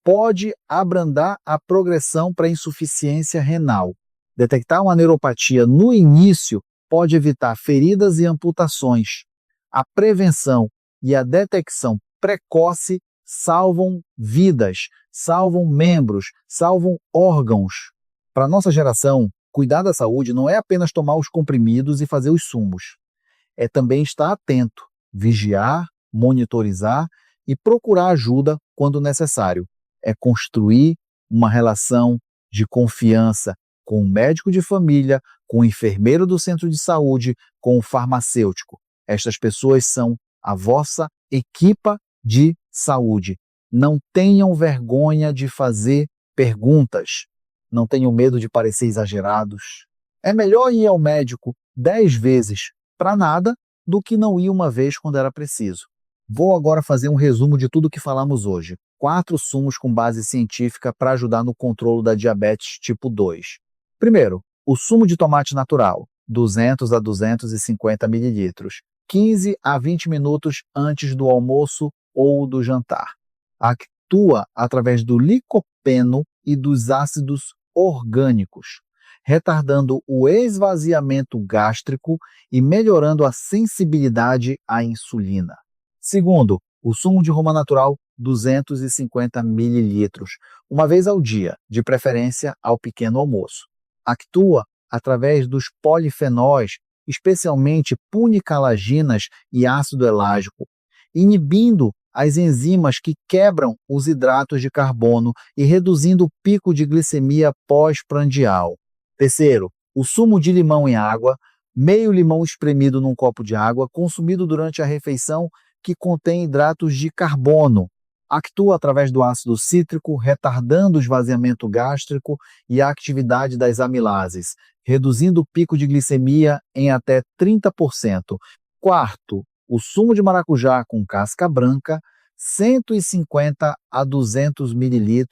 A: pode abrandar a progressão para insuficiência renal. Detectar uma neuropatia no início pode evitar feridas e amputações. A prevenção e a detecção precoce salvam vidas, salvam membros, salvam órgãos. Para a nossa geração, cuidar da saúde não é apenas tomar os comprimidos e fazer os sumos. É também estar atento, vigiar, monitorizar e procurar ajuda quando necessário. É construir uma relação de confiança com o médico de família, com o enfermeiro do centro de saúde, com o farmacêutico. Estas pessoas são a vossa equipa de saúde. Não tenham vergonha de fazer perguntas. Não tenham medo de parecer exagerados. É melhor ir ao médico 10 vezes para nada do que não ir uma vez quando era preciso. Vou agora fazer um resumo de tudo que falamos hoje. 4 sumos com base científica para ajudar no controle da diabetes tipo 2. Primeiro, o sumo de tomate natural, 200 a 250 ml, 15 a 20 minutos antes do almoço ou do jantar. Atua através do licopeno e dos ácidos orgânicos. retardando o esvaziamento gástrico e melhorando a sensibilidade à insulina. Segundo, o sumo de romã natural 250 ml, uma vez ao dia, de preferência ao pequeno almoço. Actua através dos polifenóis, especialmente punicalaginas e ácido elágico, inibindo as enzimas que quebram os hidratos de carbono e reduzindo o pico de glicemia pós-prandial. Terceiro, o sumo de limão em água, meio limão espremido num copo de água, consumido durante a refeição, que contém hidratos de carbono. Atua através do ácido cítrico, retardando o esvaziamento gástrico e a atividade das amilases, reduzindo o pico de glicemia em até 30%. Quarto, o sumo de maracujá com casca branca, 150 a 200 ml,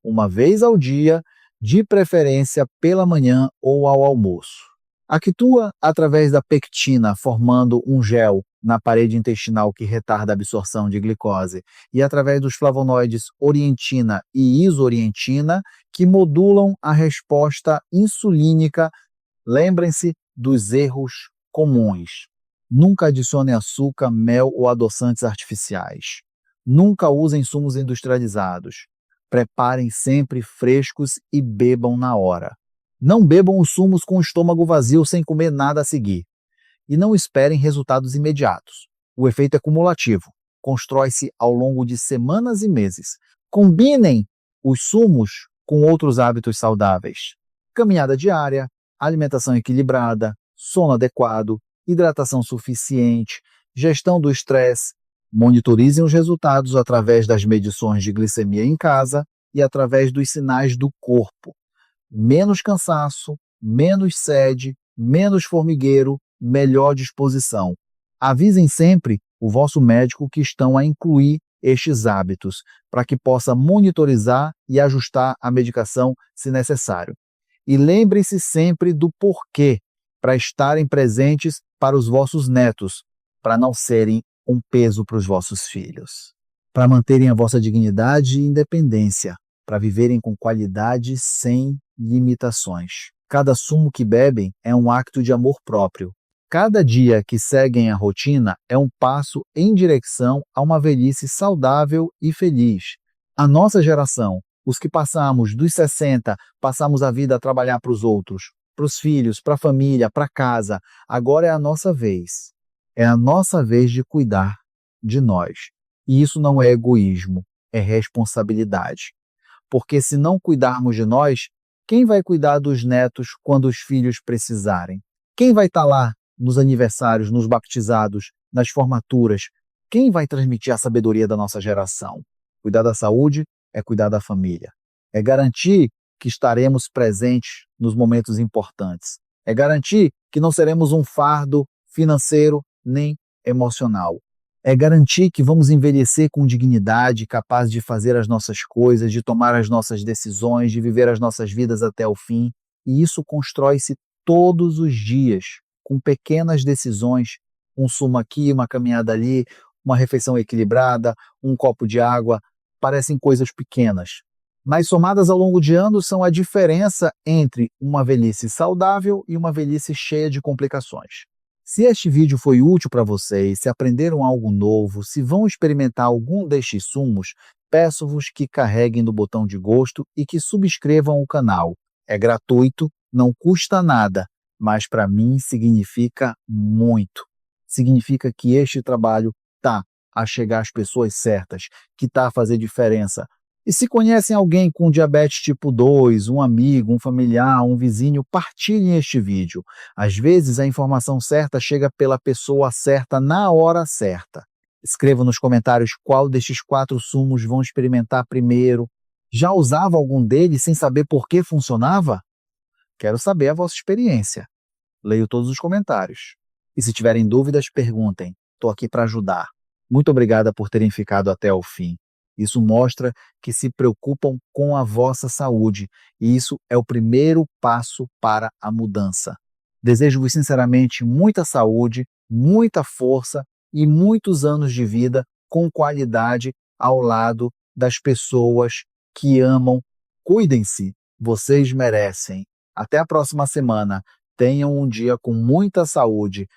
A: uma vez ao dia, de preferência pela manhã ou ao almoço. Atua através da pectina, formando um gel na parede intestinal que retarda a absorção de glicose, e através dos flavonoides orientina e isorientina, que modulam a resposta insulínica. Lembrem-se dos erros comuns. Nunca adicione açúcar, mel ou adoçantes artificiais. Nunca usem insumos industrializados. Preparem sempre frescos e bebam na hora. Não bebam os sumos com o estômago vazio sem comer nada a seguir. E não esperem resultados imediatos. O efeito é cumulativo. Constrói-se ao longo de semanas e meses. Combinem os sumos com outros hábitos saudáveis. Caminhada diária, alimentação equilibrada, sono adequado, hidratação suficiente, gestão do estresse. Monitorizem os resultados através das medições de glicemia em casa e através dos sinais do corpo. Menos cansaço, menos sede, menos formigueiro, melhor disposição. Avisem sempre o vosso médico que estão a incluir estes hábitos, para que possa monitorizar e ajustar a medicação se necessário. E lembrem-se sempre do porquê, para estarem presentes para os vossos netos, para não serem um peso para os vossos filhos, para manterem a vossa dignidade e independência, para viverem com qualidade sem limitações. Cada sumo que bebem é um acto de amor próprio. Cada dia que seguem a rotina é um passo em direção a uma velhice saudável e feliz. A nossa geração, os que passamos dos 60, passamos a vida a trabalhar para os outros, para os filhos, para a família, para casa. Agora é a nossa vez. É a nossa vez de cuidar de nós. E isso não é egoísmo, é responsabilidade. Porque se não cuidarmos de nós, quem vai cuidar dos netos quando os filhos precisarem? Quem vai estar lá nos aniversários, nos batizados, nas formaturas? Quem vai transmitir a sabedoria da nossa geração? Cuidar da saúde é cuidar da família. É garantir que estaremos presentes nos momentos importantes. É garantir que não seremos um fardo financeiro nem emocional. É garantir que vamos envelhecer com dignidade, capaz de fazer as nossas coisas, de tomar as nossas decisões, de viver as nossas vidas até o fim. E isso constrói-se todos os dias, com pequenas decisões, um sumo aqui, uma caminhada ali, uma refeição equilibrada, um copo de água. Parecem coisas pequenas, mas somadas ao longo de anos são a diferença entre uma velhice saudável e uma velhice cheia de complicações. Se este vídeo foi útil para vocês, se aprenderam algo novo, se vão experimentar algum destes sumos, peço-vos que carreguem no botão de gosto e que subscrevam o canal. É gratuito, não custa nada, mas para mim significa muito. Significa que este trabalho está a chegar às pessoas certas, que está a fazer diferença. E se conhecem alguém com diabetes tipo 2, um amigo, um familiar, um vizinho, partilhem este vídeo. Às vezes a informação certa chega pela pessoa certa na hora certa. Escreva nos comentários qual destes 4 sumos vão experimentar primeiro. Já usava algum deles sem saber por que funcionava? Quero saber a vossa experiência. Leio todos os comentários. E se tiverem dúvidas, perguntem. Estou aqui para ajudar. Muito obrigada por terem ficado até o fim. Isso mostra que se preocupam com a vossa saúde, e isso é o primeiro passo para a mudança. Desejo-vos sinceramente muita saúde, muita força e muitos anos de vida com qualidade ao lado das pessoas que amam. Cuidem-se, vocês merecem. Até a próxima semana. Tenham um dia com muita saúde.